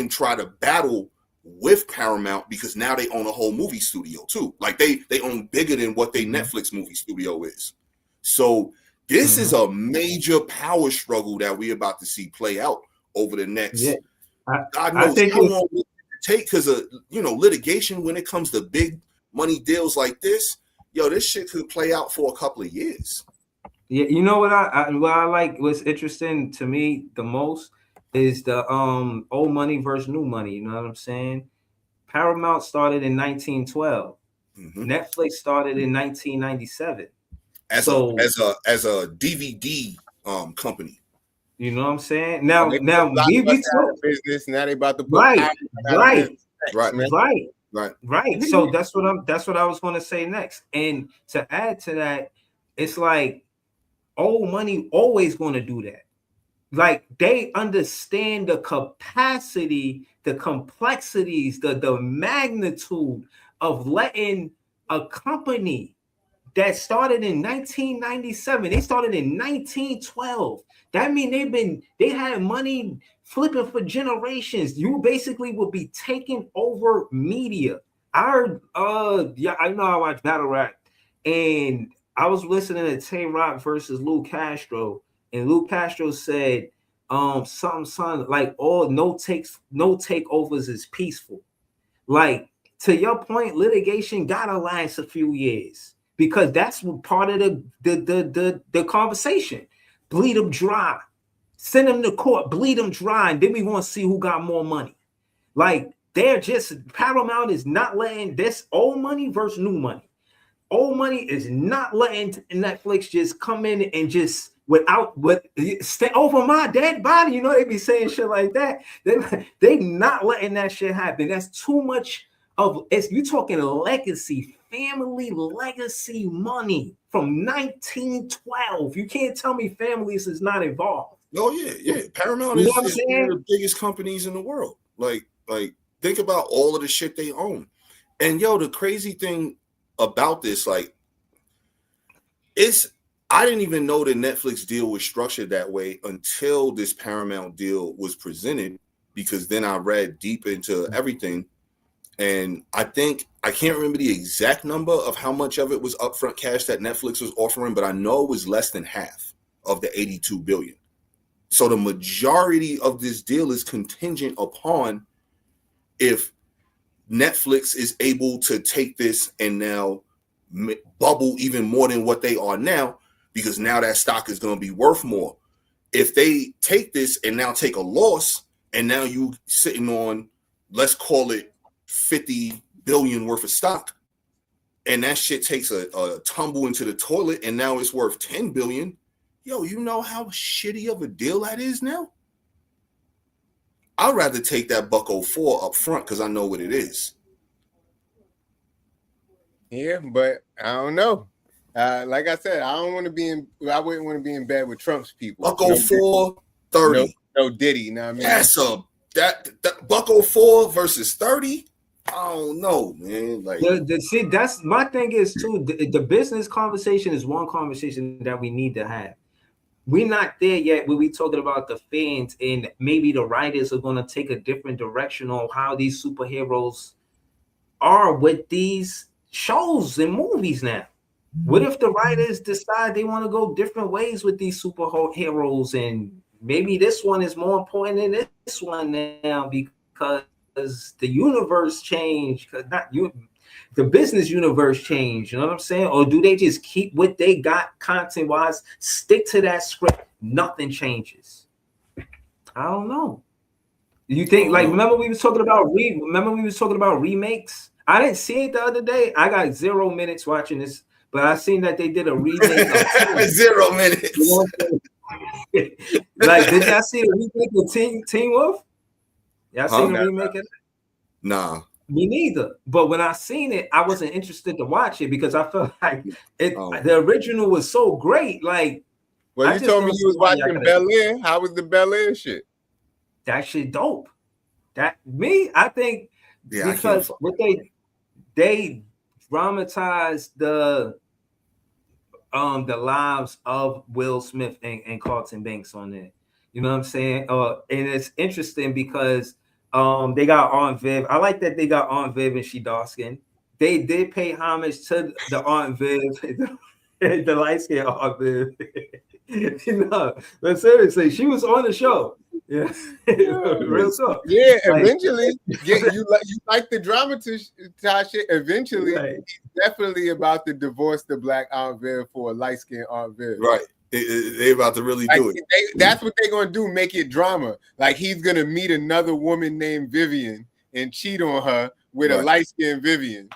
try to battle with Paramount, because now they own a whole movie studio too. Like they own bigger than what their Netflix movie studio is. So this is a major power struggle that we're about to see play out over the next God knows how long it take, because of litigation when it comes to big money deals like this. Yo, this shit could play out for a couple of years. Yeah, you know what I like, what's interesting to me the most is the old money versus new money. You know what I'm saying? Paramount started in 1912. Netflix started in 1997. As a DVD company. You know what I'm saying? Now we talk business. Now they about to put right. So that's what I was going to say next. And to add to that, it's like old money always going to do that. Like they understand the capacity, the complexities, the magnitude of letting a company that started in 1997, they started in 1912. That means they had money flipping for generations. You basically would be taking over media. I know I watch Battle Rap, and I was listening to Tay Rock versus Lou Castro, and Lou Castro said, something like all no takeovers is peaceful. Like, to your point, litigation gotta last a few years, because that's part of the conversation. Bleed them dry, send them to court, bleed them dry, and then we want to see who got more money. Like, Paramount is not letting this old money versus new money. Old money is not letting Netflix just come in and just stay over my dead body. You know, they be saying shit like that. They not letting that shit happen. That's too much of it. You talking legacy, family legacy money from 1912. You can't tell me families is not involved. Oh yeah. Paramount is one of the biggest companies in the world. Like think about all of the shit they own. And yo, the crazy thing about this, like, I didn't even know the Netflix deal was structured that way until this Paramount deal was presented, because then I read deep into everything. And I can't remember the exact number of how much of it was upfront cash that Netflix was offering, but I know it was less than half of the 82 billion. So the majority of this deal is contingent upon if Netflix is able to take this and now bubble even more than what they are now, because now that stock is going to be worth more. If they take this and now take a loss, and now you sitting on, let's call it 50 billion worth of stock, and that shit takes a tumble into the toilet, and now it's worth 10 billion. Yo, you know how shitty of a deal that is now? I'd rather take that $104 up front, because I know what it is. Yeah, but I don't know. Like I said, I wouldn't want to be in bed with Trump's people. $104, 30. No Diddy, you know what I mean? That's that $104 versus 30. I don't know, man. Like, See, that's my thing is too. The business conversation is one conversation that we need to have. We're not there yet when we talking about the fans, and maybe the writers are going to take a different direction on how these superheroes are with these shows and movies now. What if the writers decide they want to go different ways with these superheroes, and maybe this one is more important than this one now because the universe changed? Because not you, the business universe changed. You know what I'm saying? Or do they just keep what they got content wise, stick to that script? Nothing changes. I don't know. You think like remember we was talking about remakes? I didn't see it the other day. I got 0 minutes watching this, but I seen that they did a remake of 0 minutes. You know like, did y'all see the remake of Teen Wolf? Y'all seen the remake of it? Nah. Me neither. But when I seen it, I wasn't interested to watch it because I felt like the original was so great. Like, well, you told me you was watching Bel Air. How was the Bel Air shit? That shit dope. I think because what they dramatized the lives of Will Smith and Carlton Banks on there. You know what I'm saying? And it's interesting because they got Aunt Viv. I like that they got Aunt Viv and she dark skin. They did pay homage to the Aunt Viv, the light skin Aunt Viv. No, but seriously, she was on the show. Yeah, real talk. Yeah, eventually, you like the dramatized shit. Eventually, it's definitely about to divorce the black Aunt Viv for a light skinned Aunt Viv. Right. They about to really do it. That's what they're gonna do. Make it drama. Like he's gonna meet another woman named Vivian and cheat on her with a light skinned Vivian.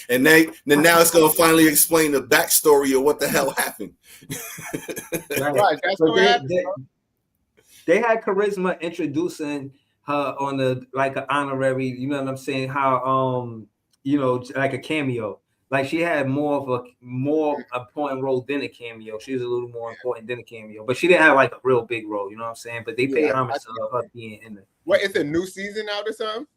And now it's gonna finally explain the backstory of what the hell happened. Right. That's what happened. They had Charisma introducing her on the like an honorary, you know what I'm saying? How like a cameo. Like she had more important role than a cameo. She was a little more important than a cameo, but she didn't have like a real big role. You know what I'm saying? But they paid homage to her being in it. What is a new season out or something?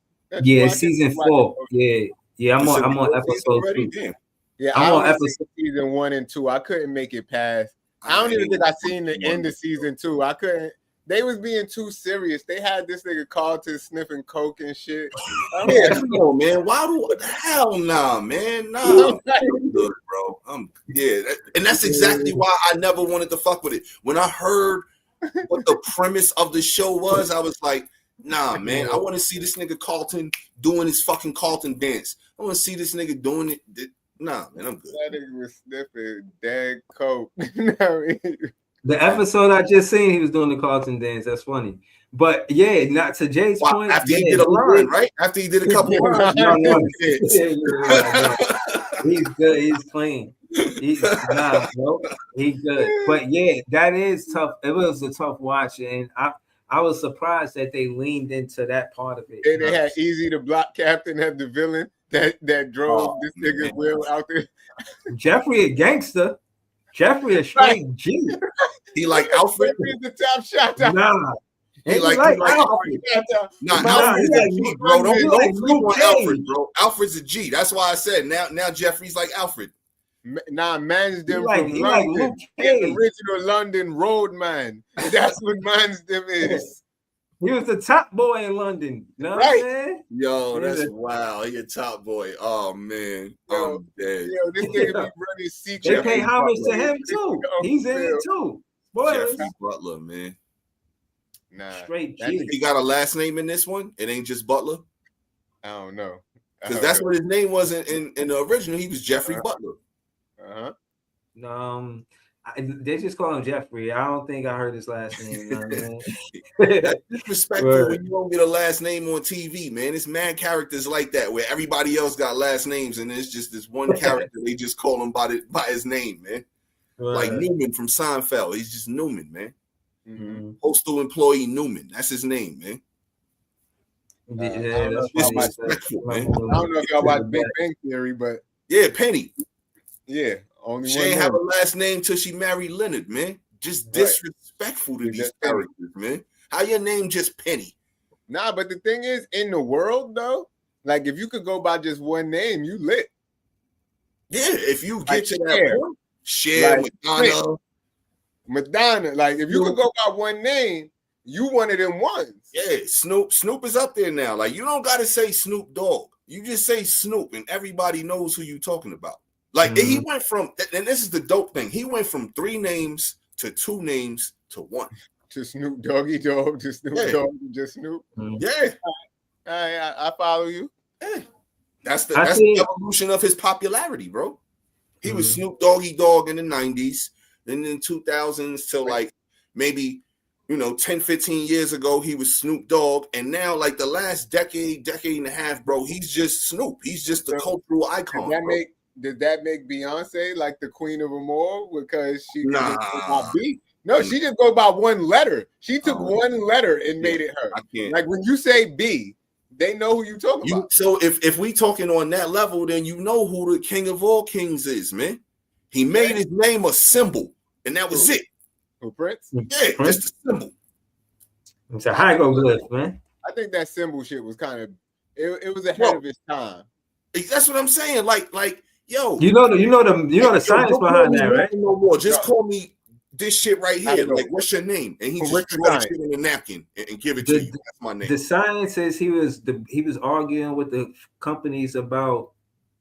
Yeah, season 4. Yeah. I'm on episode 2. Yeah, I'm on episode season 1 and 2. I couldn't make it past. I don't even think I seen the end of season 2. I couldn't. They was being too serious. They had this nigga Carlton sniffing coke and shit. Yeah, come on, man. Hell nah, man. Nah, I'm good, bro. And that's exactly why I never wanted to fuck with it. When I heard what the premise of the show was, I was like, nah, man. I want to see this nigga Carlton doing his fucking Carlton dance. I want to see this nigga doing it. Nah, man, I'm good. That nigga was sniffing dead coke. The episode I just seen, he was doing the Carlton dance. That's funny. But yeah, not to Jay's point. After he did a line, right? After he did a couple lines. He's good. He's clean. He's good. But yeah, that is tough. It was a tough watch, and I was surprised that they leaned into that part of it. And they had Easy the Block Captain as the villain that drove this nigga Will out there. Jeffrey a gangster. Jeffrey a straight G. He like Alfred. He's the top shot. Nah. He like Alfred. Alfred's a G, bro. Don't sleep on Alfred, bro. Alfred's a G. That's why I said now Jeffrey's like Alfred. Nah, man's them from London. Original London road man. That's what man's them is. He was the top boy in London. You know what I'm saying? Yo, that's wow. He a top boy. Oh man. I'm dead. Yo, this nigga be running secret. They pay homage to him too. He's in it too. Spoilers. Jeffrey Butler, man. Nah. Straight G. He got a last name in this one. It ain't just Butler. I don't know. Because that's what his name was in the original. He was Jeffrey Butler. They just call him Jeffrey. I don't think I heard his last name. You know what I mean? That's disrespectful when you don't get a last name on TV, man. It's mad characters like that where everybody else got last names and it's just this one character. They just call him by his name, man. Like Newman from Seinfeld. He's just Newman, man. Mm-hmm. Postal employee Newman. That's his name, man. That's disrespectful, man. I don't know if y'all watch Big Bang Theory, but yeah, Penny. Yeah, only she one ain't have a last name till she married Leonard, man. Just disrespectful to these characters, man. How your name just Penny? Nah, but the thing is, in the world though, Like if you could go by just one name, you lit. Yeah, if you get Like to that point, Cher, Like Madonna. Like if you could go by one name, you one of them ones. Yeah, Snoop is up there now. Like you don't gotta say Snoop Dogg. You just say Snoop, and everybody knows who you talking about. Like he went from, and this is the dope thing. He went from 3 names to 2 names to 1. To Snoop Doggy Dogg, to Snoop Dogg, to just Snoop. Yeah, I follow you. Yeah. That's the evolution of his popularity, bro. He was Snoop Doggy Dogg in the 90s, and in 2000s till like maybe 10, 15 years ago, he was Snoop Dogg, and now like the last decade and a half, bro, he's just Snoop. He's just the cultural icon. Did that make Beyonce like the queen of them all because she beat? No, she just go by one letter. She took one letter and made it her. Like when you say B, they know who you talking about. So if we talking on that level, then you know who the king of all kings is, man. He made his name a symbol, and that was it. Who, Prince? Yeah, Prince? just a symbol. It's a hieroglyph, man. I think that symbol shit was kind of it was ahead of its time. That's what I'm saying. Like, yo, you know the science behind that, right? No more. Just call me this shit right here. Like, what's your name? And he just draw the shit in a napkin and give it to you. That's my name. The science says he was arguing with the companies about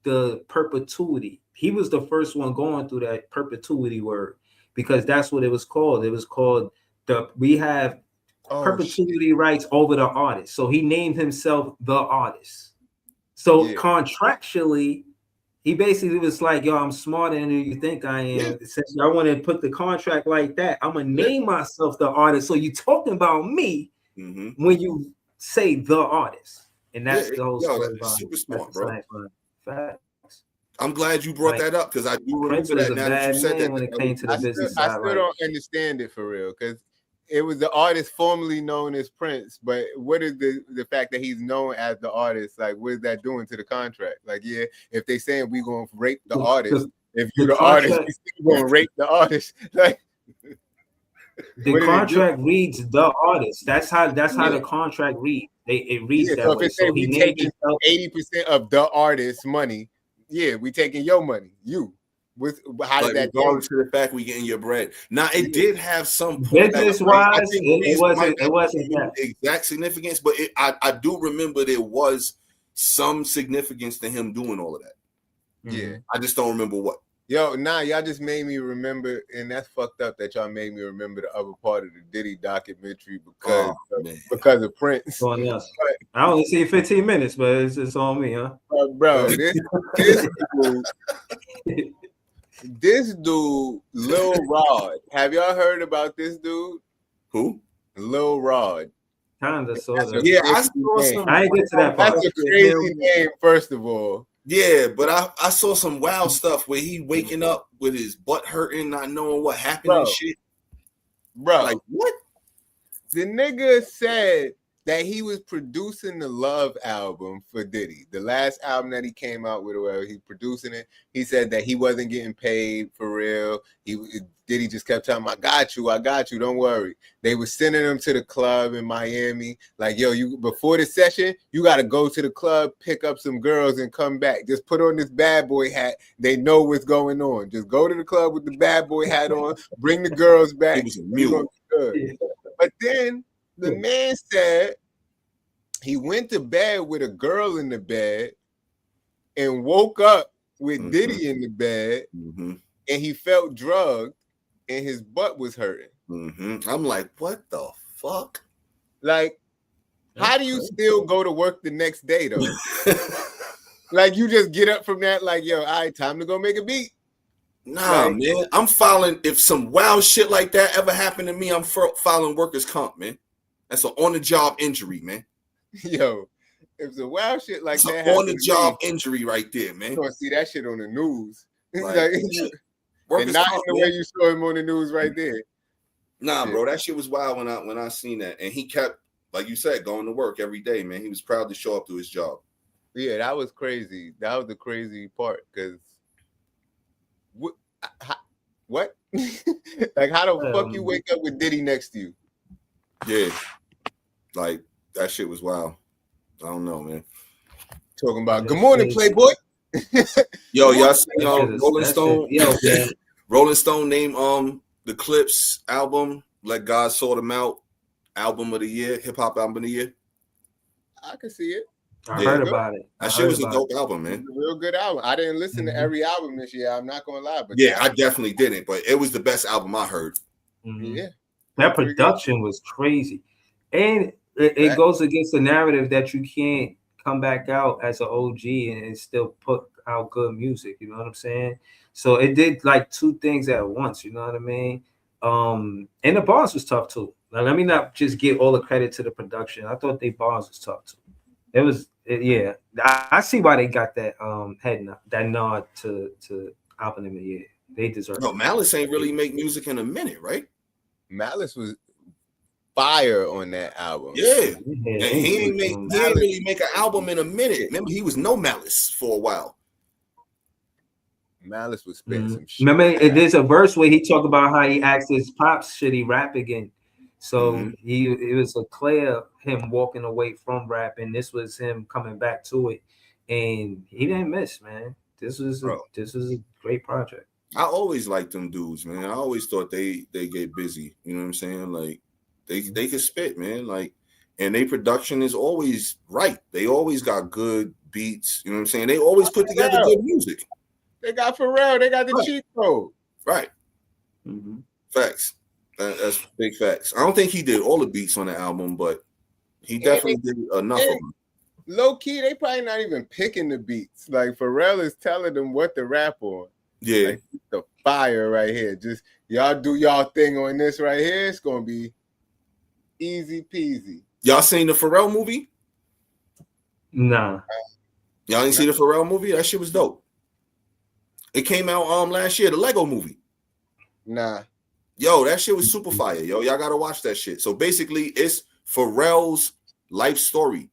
the perpetuity. He was the first one going through that perpetuity word because that's what it was called. It was called we have perpetuity rights over the artist. So he named himself the artist. So contractually, he basically was like, yo, I'm smarter than you think I am. Yeah. Since I want to put the contract like that, I'm going to name myself the artist. So you talking about me when you say the artist. And that's the whole story. That's super smart, bro. Facts. I'm glad you brought that up because I do remember that now that you said that. When it came to the business I still don't understand it for real because it was the artist formerly known as Prince, but what is the fact that he's known as the artist? Like, what is that doing to the contract? Like, yeah, if they saying we gonna rape the artist, if you're the artist, we gonna rape the artist. Like, the contract reads the artist. That's how the contract reads. It reads that so way. If it say we taking 80% of the artist's money, we taking your money. How did that regardless to the fact we getting your bread? Now it did have some business wise, it wasn't that exact significance, but I do remember there was some significance to him doing all of that. Yeah, I just don't remember what. Y'all just made me remember, and that's fucked up that y'all made me remember the other part of the Diddy documentary because of Prince. I only see 15 minutes, but it's on me, huh? Bro, this dude, Lil Rod. Have y'all heard about this dude? Who? Lil Rod. Kinda, sort of. Yeah, I saw some. I ain't get to that part. That's a crazy name, first of all. Yeah, but I saw some wild stuff where he waking up with his butt hurting, not knowing what happened and shit. Bro, like what? The nigga said that he was producing the Love album for Diddy. The last album that he came out with, or whatever, he producing it. He said that he wasn't getting paid for real. Diddy just kept telling him, I got you, don't worry. They were sending him to the club in Miami. Like, yo, you before the session, you got to go to the club, pick up some girls and come back. Just put on this bad boy hat. They know what's going on. Just go to the club with the bad boy hat on, bring the girls back. He was a mule. But then the man said he went to bed with a girl in the bed and woke up with Diddy in the bed and he felt drugged and his butt was hurting. I'm like, what the fuck? Like, how do you still go to work the next day though? Like, you just get up from that like, yo, all right, time to go make a beat. Nah, man. I'm filing, if some wild shit like that ever happened to me, I'm filing workers' comp, man. That's an on-the-job injury, man. Yo, if the wild shit like that on-the-job injury right there, man. You gonna see that shit on the news. Like, and not in the way you saw him on the news right there. Nah, bro, that shit was wild when I seen that. And he kept, like you said, going to work every day, man. He was proud to show up to his job. Yeah, that was crazy. That was the crazy part, because what? Like, how the fuck you wake up with Diddy next to you? Yeah, like that shit was wild. I don't know, man. Talking about good morning, Playboy. Yo, y'all see Rolling Stone? Yo, man. Rolling Stone named the Clips album "Let God Sort Them Out" album of the year, hip hop album of the year. I can see it. I heard about it. That shit was a dope album, man. It was a real good album. I didn't listen to every album this year. I'm not gonna lie, but yeah, I definitely didn't. But it was the best album I heard. Yeah, that production was crazy, and it goes against the narrative that you can't come back out as an OG and still put out good music. You know what I'm saying? So it did like two things at once. You know what I mean? And the bars was tough too. Now, let me not just give all the credit to the production. I thought they bars was tough too. It was, yeah. I see why they got that that nod to album of the year. They deserve. No, Malice ain't really make music in a minute, right? Malice was fire on that album. Yeah, and he ain't really make an album in a minute. Remember, he was no Malice for a while. Malice was spitting some shit. Remember, there's a verse where he talked about how he asked his pops, should he rap again? So it was a clear him walking away from rap, and this was him coming back to it, and he didn't miss, man. This was a great project. I always liked them dudes, man. I always thought they get busy. You know what I'm saying? Like they could spit, man. Like, and their production is always right. They always got good beats. You know what I'm saying? They always put together good music. They got Pharrell. They got the cheat code. Right. Facts. That's big facts. I don't think he did all the beats on the album, but he definitely did enough of them. Low key, they probably not even picking the beats. Like Pharrell is telling them what to rap on. Yeah, like, the fire right here. Just y'all do y'all thing on this right here. It's gonna be easy peasy. Y'all seen the Pharrell movie? Nah. Y'all didn't see the Pharrell movie? That shit was dope. It came out last year, the Lego movie. Nah. Yo, that shit was super fire. Yo, y'all gotta watch that shit. So basically, it's Pharrell's life story,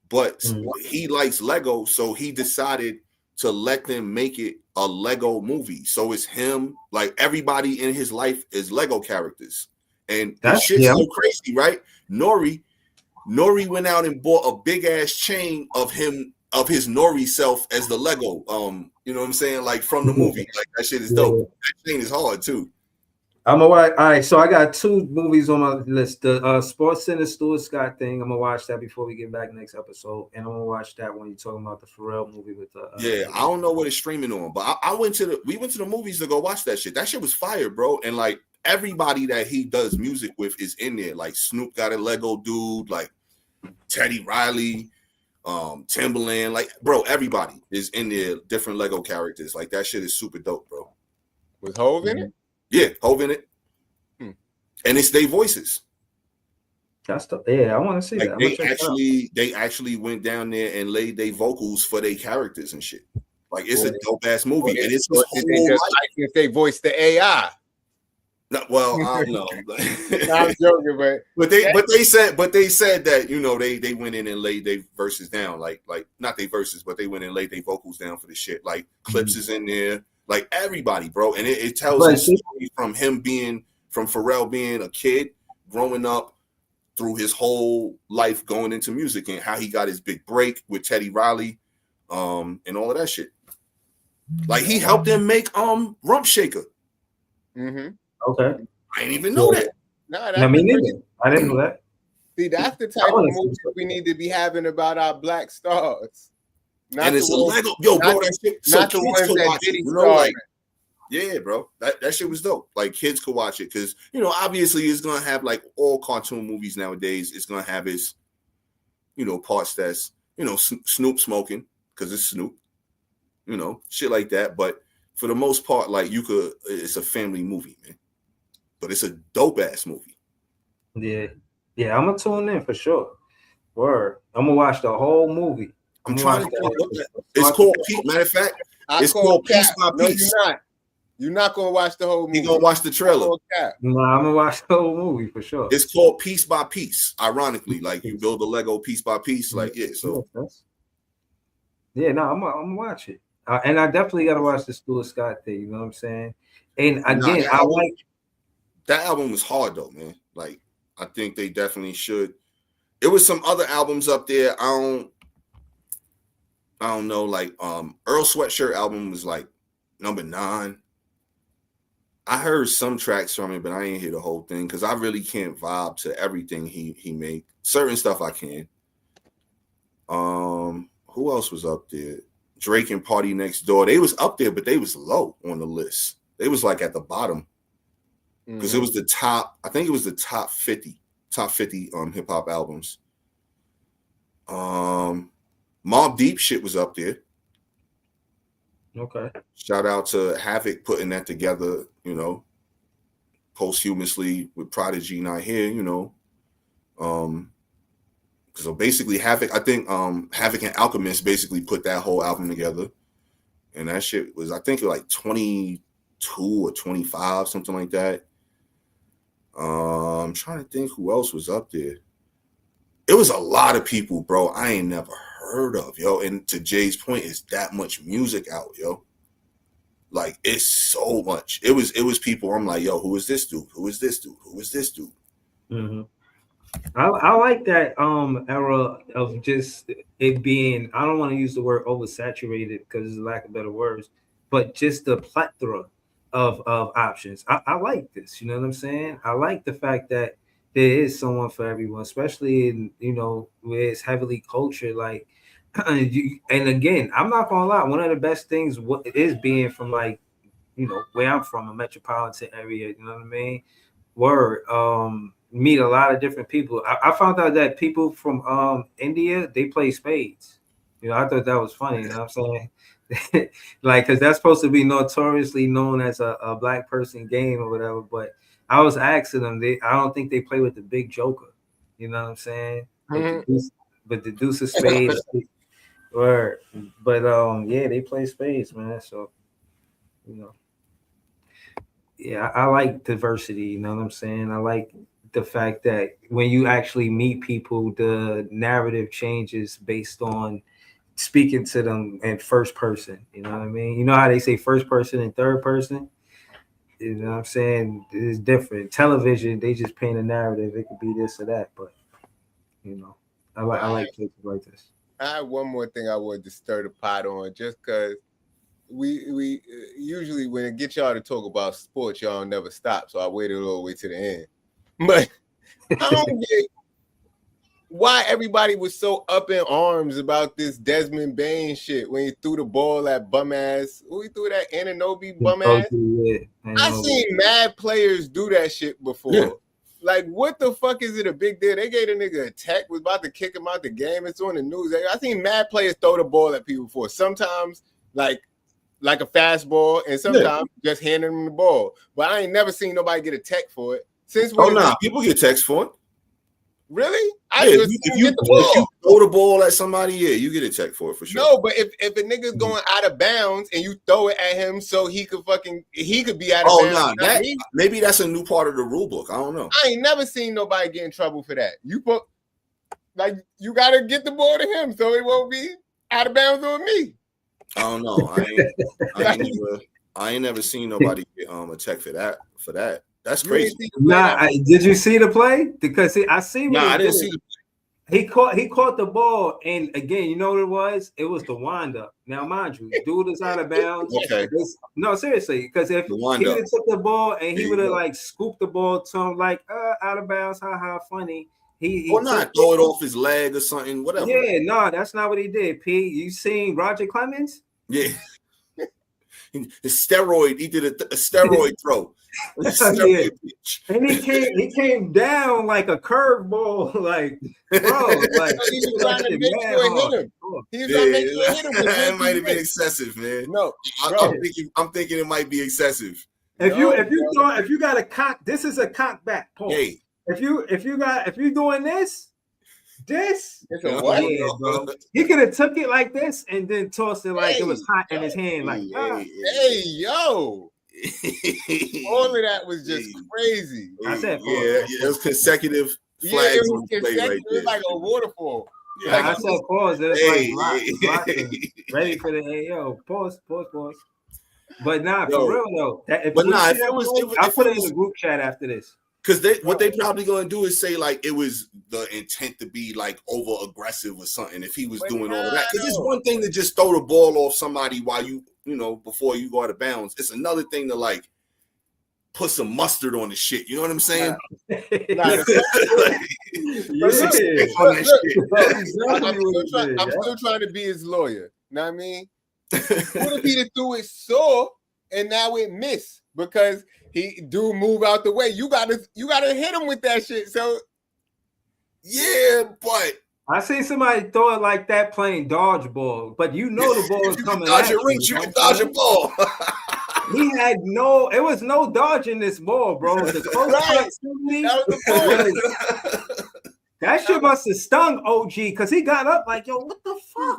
but he likes Lego, so he decided to let them make it a Lego movie. So it's him, like everybody in his life is Lego characters, and that shit's so crazy, right? Nori went out and bought a big ass chain of his Nori self as the Lego. You know what I'm saying? Like from the movie, like that shit is dope. That chain is hard too. I'm gonna watch. All right, so I got two movies on my list. The Sports Center Stuart Scott thing. I'm gonna watch that before we get back next episode, and I'm gonna watch that when you're talking about the Pharrell movie with the. I don't know what it's streaming on, but we went to the movies to go watch that shit. That shit was fire, bro. And like everybody that he does music with is in there. Like Snoop got a Lego dude, like Teddy Riley, Timbaland, like bro, everybody is in there. Different Lego characters. Like that shit is super dope, bro. Was Hov in it? Yeah, Hov in it. And it's their voices. That's I want to see like that. They actually went down there and laid their vocals for their characters and shit. Like it's a dope ass movie, and it's if they voice the AI. No, well, I don't know. I'm joking, but they said that they went in and laid their verses down, like not their verses, but they went and laid their vocals down for the shit. Like Clips is in there, like everybody, bro, and it tells a story from Pharrell being a kid, growing up through his whole life, going into music, and how he got his big break with Teddy Riley, and all of that shit. Like he helped them make Rump Shaker. Okay, I didn't even know that. I mean, I didn't know that. See, that's the type of movie we need to be having about our black stars. Not and it's a Lego, bro. That shit, not the ones that Diddy started. Yeah, bro, that shit was dope. Like kids could watch it because obviously it's gonna have like all cartoon movies nowadays. It's gonna have its parts that's Snoop smoking because it's Snoop, shit like that. But for the most part, like it's a family movie, man. But it's a dope ass movie. Yeah, I'm gonna tune in for sure. Word, I'm gonna watch the whole movie. I'm trying to think. It's called Piece. Matter of fact, it's called Piece by Piece. No, you're not. You're not gonna watch the whole movie. You're gonna watch the trailer. No, I'm gonna watch the whole movie for sure. It's called Piece by Piece. Ironically, like you build a Lego piece by piece, like So I'm gonna watch it, and I definitely gotta watch the Stuart Scott thing. You know what I'm saying? And again, I like that album was hard though, man. Like I think they definitely should. It was some other albums up there. I don't know, like Earl Sweatshirt album was like number 9. I heard some tracks from it, but I ain't hear the whole thing because I really can't vibe to everything he made. Certain stuff I can. Who else was up there? Drake and Party Next Door. They was up there, but they was low on the list. They was like at the bottom because it was the top. I think it was the top 50 hip hop albums. Mobb Deep shit was up there. Okay. Shout out to Havoc putting that together, you know, posthumously with Prodigy not here, you know. So basically Havoc, I think Havoc and Alchemist basically put that whole album together. And that shit was, I think, like 22 or 25, something like that. I'm trying to think who else was up there. It was a lot of people, bro, I ain't never heard of, yo. And to Jay's point, it's that much music out, yo. Like, it's so much. It was people, I'm like, yo, who is this dude? Who is this dude? Who is this dude? Mm-hmm. I like that era of just it being, I don't want to use the word oversaturated because it's a lack of better words, but just the plethora of options. I like this, you know what I'm saying? I like the fact that there is someone for everyone, especially in, you know, where it's heavily cultured. Like, and again, I'm not gonna lie, one of the best things is being from, like, you know, where I'm from, a metropolitan area, you know what I mean? Meet a lot of different people. I found out that people from India, they play spades. You know, I thought that was funny, you know what I'm saying? Like, because that's supposed to be notoriously known as a black person game or whatever, but I was asking them, I don't think they play with the big joker. You know what I'm saying? But the deuce of spades. But yeah, they play spades, man. So, you know, yeah, I like diversity. You know what I'm saying? I like the fact that when you actually meet people, the narrative changes based on speaking to them in first person. You know what I mean? You know how they say first person and third person? You know what I'm saying? It's different. Television, they just paint a narrative. It could be this or that, but you know, I like places like this. I have one more thing I wanted to stir the pot on, just because we usually when it gets y'all to talk about sports, y'all never stop. So I waited a little way to the end. But I don't get why everybody was so up in arms about this Desmond Bain shit when he threw the ball at bum ass. Who he threw that Anunoby bum ass? Yeah, I seen mad players do that shit before. Yeah. Like, what the fuck is it a big deal? They gave a nigga a tech, was about to kick him out the game. It's on the news. I seen mad players throw the ball at people before. Sometimes like a fastball, and sometimes just handing them the ball. But I ain't never seen nobody get a tech for it. Since people get techs for it. Really? If you throw the ball at somebody, you get a check for it for sure. No, but if a nigga's going out of bounds and you throw it at him so he could be out of bounds. Oh, no, maybe that's a new part of the rule book. I don't know. I ain't never seen nobody get in trouble for that. You gotta get the ball to him so it won't be out of bounds on me. I don't know. I ain't never seen nobody get a check for that. That's crazy. Did you see the play? Because I see. I didn't see the play. He caught the ball, and again, you know what it was? It was the wind up. Now, mind you, dude is out of bounds. Okay. No, seriously, because if he would have took the ball and he would have like scooped the ball to him, like out of bounds, funny. He not throw it off his leg or something, whatever. Yeah, no, that's not what he did. P, you seen Roger Clemens? Yeah. He did a steroid throw. Yeah. And he came down like a curveball, like bro, like he was trying to make sure hit him. He was trying to make sure hit him. It might have been excessive, man. No, I'm thinking it might be excessive. If you got a cock, this is a cock back. Pause. Hey. If you doing this. What? Yeah, bro. He could have took it like this and then tossed it like it was hot in his hand. Like, hey, yo. All of that was just crazy. I said, it was consecutive flags on the play right there. It was like a waterfall. Yeah, I said pause. It was like ready for the AO. Pause. But for real though, I put it in the group chat after this. Because what they probably gonna do is say like it was the intent to be like over aggressive or something if he was doing all of that. Because it's one thing to just throw the ball off somebody while you before you go out of bounds. It's another thing to like put some mustard on the shit. You know what I'm saying? I'm still trying to be his lawyer. Know what I mean? What if he threw it sore and now it missed because he move out the way? You gotta hit him with that shit. So yeah, but I seen somebody throw it like that playing dodgeball, but you know the ball is coming dodge at your reach, you can dodge a ball. It was no dodging this ball, bro. The close proximity, that shit must have stung OG because he got up like, yo, what the fuck?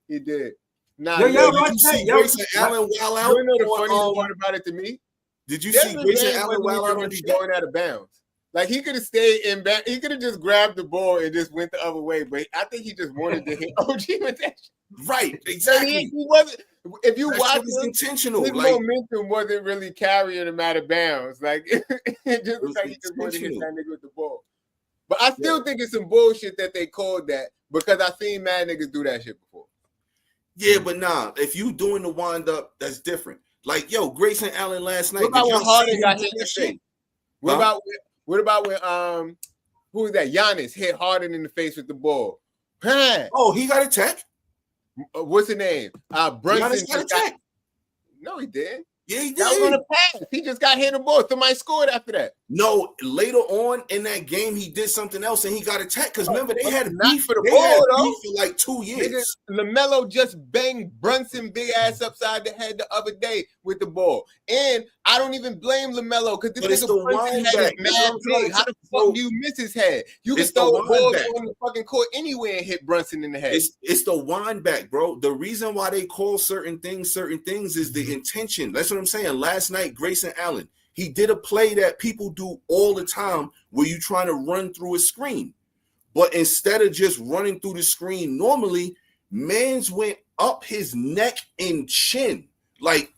He did. Nah, did you see Grayson Allen while out? You know the funniest part about it to me? Did you see Grayson Allen while out? Going out of bounds. Like he could have stayed in back. He could have just grabbed the ball and just went the other way. But I think he just wanted to hit OG with that shit. Right, exactly. He wasn't. If you watch him, intentional, his momentum wasn't really carrying him out of bounds. Like it just was like he just wanted to hit that nigga with the ball. But I still think it's some bullshit that they called that because I seen mad niggas do that shit before. Yeah, but nah, if you doing the wind up, that's different. Like, yo, Grayson Allen last night. What about when Harden got hit in the face? What about when who is that? Giannis hit Harden in the face with the ball. Oh, he got attacked. What's his name? Brunson got attacked. No, he didn't. Yeah, he did. That was on a pass. He just got hit in the ball. Somebody scored after that. No, later on in that game, he did something else and he got attacked. Because remember, they had beef for the ball, beef for like 2 years. LaMelo just banged Brunson big ass upside the head the other day with the ball. And I don't even blame LaMelo because this nigga Brunson head is mad big. How the fuck do you miss his head? You can throw the ball on the fucking court anywhere and hit Brunson in the head. It's the wind back, bro. The reason why they call certain things is the intention. That's what I'm saying. Last night, Grayson Allen, he did a play that people do all the time where you trying to run through a screen. But instead of just running through the screen normally, mans went up his neck and chin like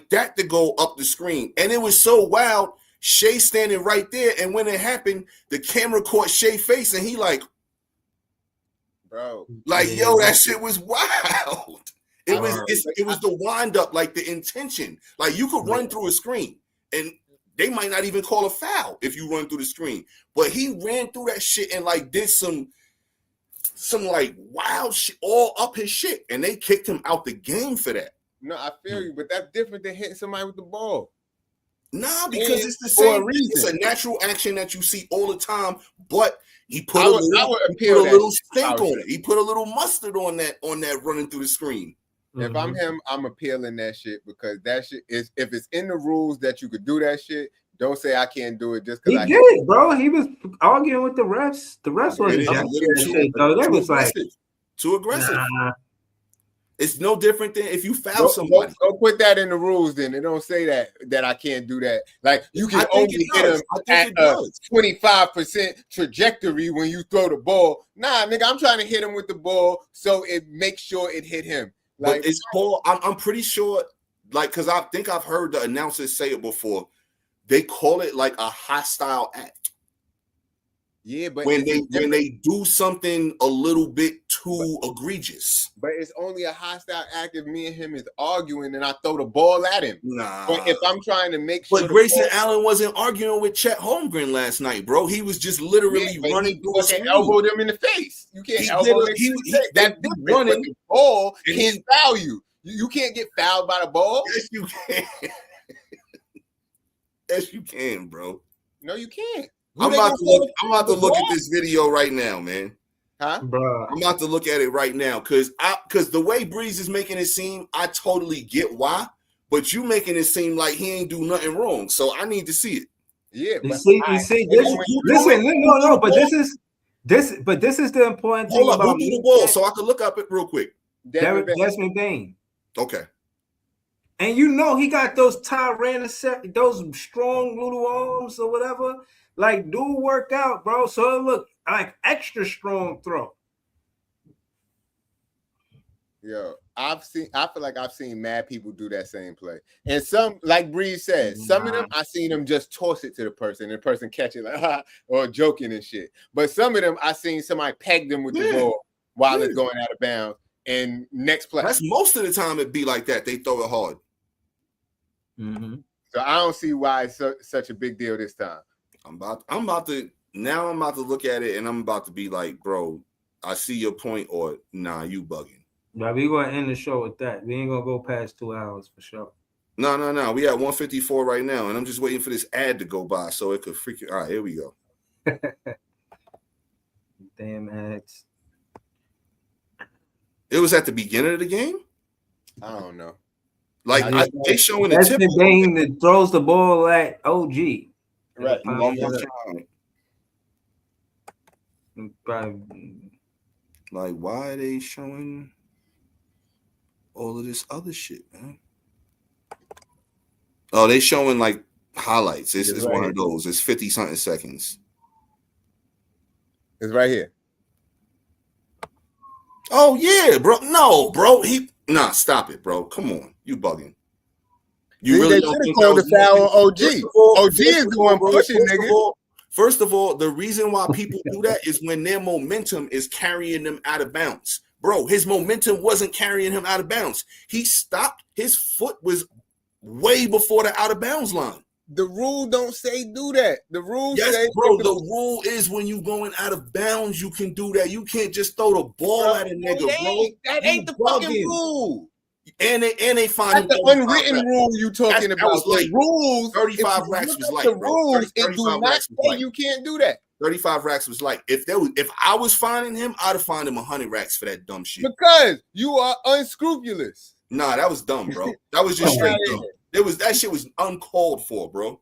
that to go up the screen. And it was so wild. Shea standing right there. And when it happened, the camera caught Shea face and he like, bro, like, yo, that shit was wild. It was the wind up, like the intention. Like you could run through a screen and they might not even call a foul if you run through the screen. But he ran through that shit and like did some like wild shit all up his shit. And they kicked him out the game for that. No, I feel you, but that's different than hitting somebody with the ball. Nah, because it's the same reason. It's a natural action that you see all the time, but he put a little stink on it. He put a little mustard on that running through the screen. If I'm him, I'm appealing that shit because that shit is, if it's in the rules that you could do that shit, don't say I can't do it just because I did, bro. He was arguing with the refs. The refs wasn't that was like too aggressive. Nah. It's no different than if you foul somebody. Go put that in the rules then. They don't say that I can't do that. Like you can only hit him at a 25% trajectory when you throw the ball. Nah, nigga, I'm trying to hit him with the ball so it makes sure it hit him. Like but it's called, I'm pretty sure, like, because I think I've heard the announcers say it before. They call it like a hostile act. Yeah, but when they do something a little bit too egregious. But it's only a hostile act if me and him is arguing and I throw the ball at him. Nah. But if I'm trying to make sure. But Grayson Allen wasn't arguing with Chet Holmgren last night, bro. He was just literally running through his elbow them in the face. You can't elbow them in the face. That's different. Running. The ball can't foul you. You can't get fouled by the ball. Yes, you can. Yes, you can, bro. No, you can't. I'm about to look at this video right now, man. Huh? Bruh. I'm about to look at it right now because the way Breeze is making it seem, I totally get why, but you making it seem like he ain't do nothing wrong. So I need to see it. Yeah, you see, but this is the important thing about who threw the ball so I can look up it real quick. Desmond Bain. Okay. And you know he got those those strong little arms or whatever. Like, do work out, bro. So it look like extra strong throw. Yo, I feel like I've seen mad people do that same play. And some, like Breeze said, some of them I seen them just toss it to the person and the person catch it like ha, or joking and shit. But some of them I seen somebody peg them with the ball while it's going out of bounds. And next play. That's most of the time it be like that. They throw it hard. Mm-hmm. So I don't see why it's such a big deal this time. I'm about to look at it and I'm about to be like, bro, I see your point, or nah, you bugging. But we gonna end the show with that. We ain't gonna go past 2 hours for sure. No. We at 154 right now, and I'm just waiting for this ad to go by so it could freaking. All right, here we go. Damn ads. It was at the beginning of the game. I don't know. Like they showing the That's tip. the thing that throws the ball at OG. Right. One more time. Like, why are they showing all of this other shit, man? Oh, they showing like highlights. It's right one here. of those. It's 50-something seconds. It's right here. Oh yeah, bro. No, bro. Stop it, bro. Come on, you bugging. You really don't think called the foul on OG? OG is the one pushing, nigga. First of all, the reason why people do that is when their momentum is carrying them out of bounds. Bro, his momentum wasn't carrying him out of bounds. He stopped. His foot was way before the out of bounds line. The rule don't say do that. The rule say, bro, the rule is when you going out of bounds, you can do that. You can't just throw the ball at a nigga, bro. That ain't the fucking rule. And they find the unwritten rule you talking about. Like rules. 35 racks was like the rules. It do not say you can't do that. 35 racks was like if I was finding him, I'd have fined him 100 racks for that dumb shit. Because you are unscrupulous. Nah, that was dumb, bro. That was just straight dumb. That shit was uncalled for, bro.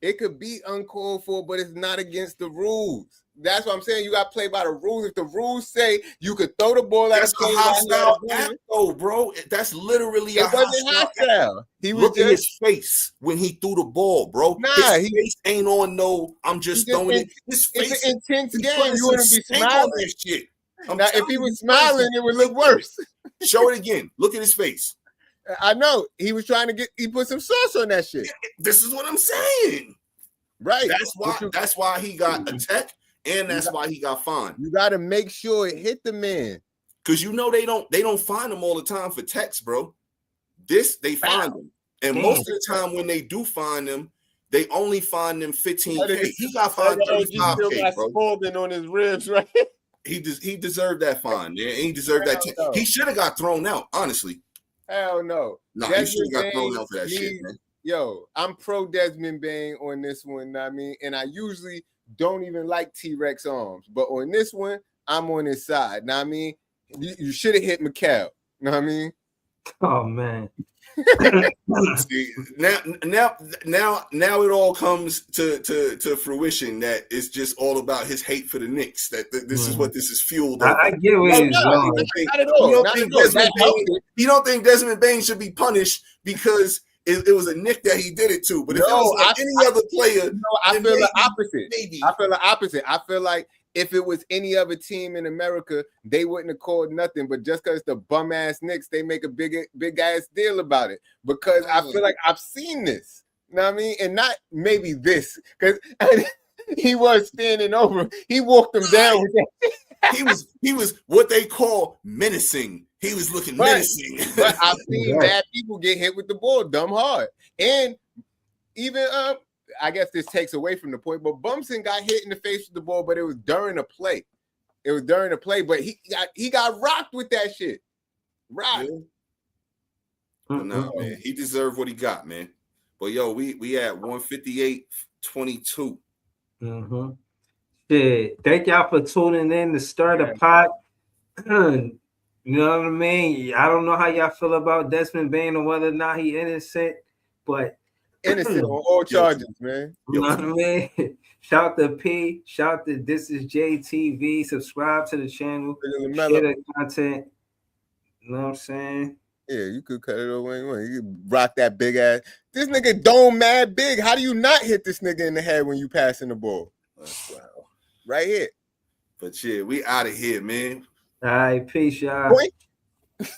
It could be uncalled for, but it's not against the rules. That's what I'm saying. You got to play by the rules. If the rules say you could throw the ball at a hostile act, though, bro. That's literally a hostile. He was Look at his face when he threw the ball, bro. Nah, his face ain't on no. I'm just throwing it. His face. It's an intense game. You wouldn't be smiling. Shit. Now, if he was smiling, it would look worse. Show it again. Look at his face. I know he was trying to he put some sauce on that shit. This is what I'm saying. Right. That's why he got attacked. And that's why he got fined. You got to make sure it hit the man. Because you know they don't find them all the time for text, bro. They find them. And most of the time when they do find them, they only find them 15K. He got fined 35K, bro. Spalding on his ribs, right? He deserved that fine. Yeah, he deserved that. He should have got thrown out, honestly. Hell no. No, he should have got thrown out for that shit, man. Yo, I'm pro Desmond Bain on this one, I mean, and I usually don't even like T-Rex arms, but on this one, I'm on his side. Know what I mean? You should have hit McCall. Know what I mean? Oh man. See, now it all comes to fruition that it's just all about his hate for the Knicks. That this is what this is fueled. I get what he's going. Not at all. You don't think Desmond Bain should be punished because it was a Knick that he did it to? But if it was like any other player, I feel the opposite. Maybe. I feel the opposite. I feel like if it was any other team in America, they wouldn't have called nothing. But just because the bum ass Knicks, they make a big ass deal about it. Because I feel like I've seen this. You know what I mean? And not maybe this. Because he was standing over. He walked them down with that. He was what they call menacing. He was looking menacing. But I've seen bad people get hit with the ball dumb hard. And even I guess this takes away from the point, but Bumson got hit in the face with the ball, but it was during a play. It was during a play, but he got rocked with that shit. Rocked. Yeah. No, man, he deserved what he got, man. But yo, we at 158-22. Mm-hmm. Shit. Thank y'all for tuning in to Stir the Pot. You know what I mean? I don't know how y'all feel about Desmond Bain or whether or not he innocent, but innocent on all charges, man. You know what I mean? Shout to P. Shout to This Is JTV. Subscribe to the channel. Share the content. You know what I'm saying? Yeah, you could cut it over when you want. You could rock that big ass. This nigga dome mad big. How do you not hit this nigga in the head when you passing the ball? Wow. Right here. But yeah, we out of here, man. All right, peace, y'all. Point.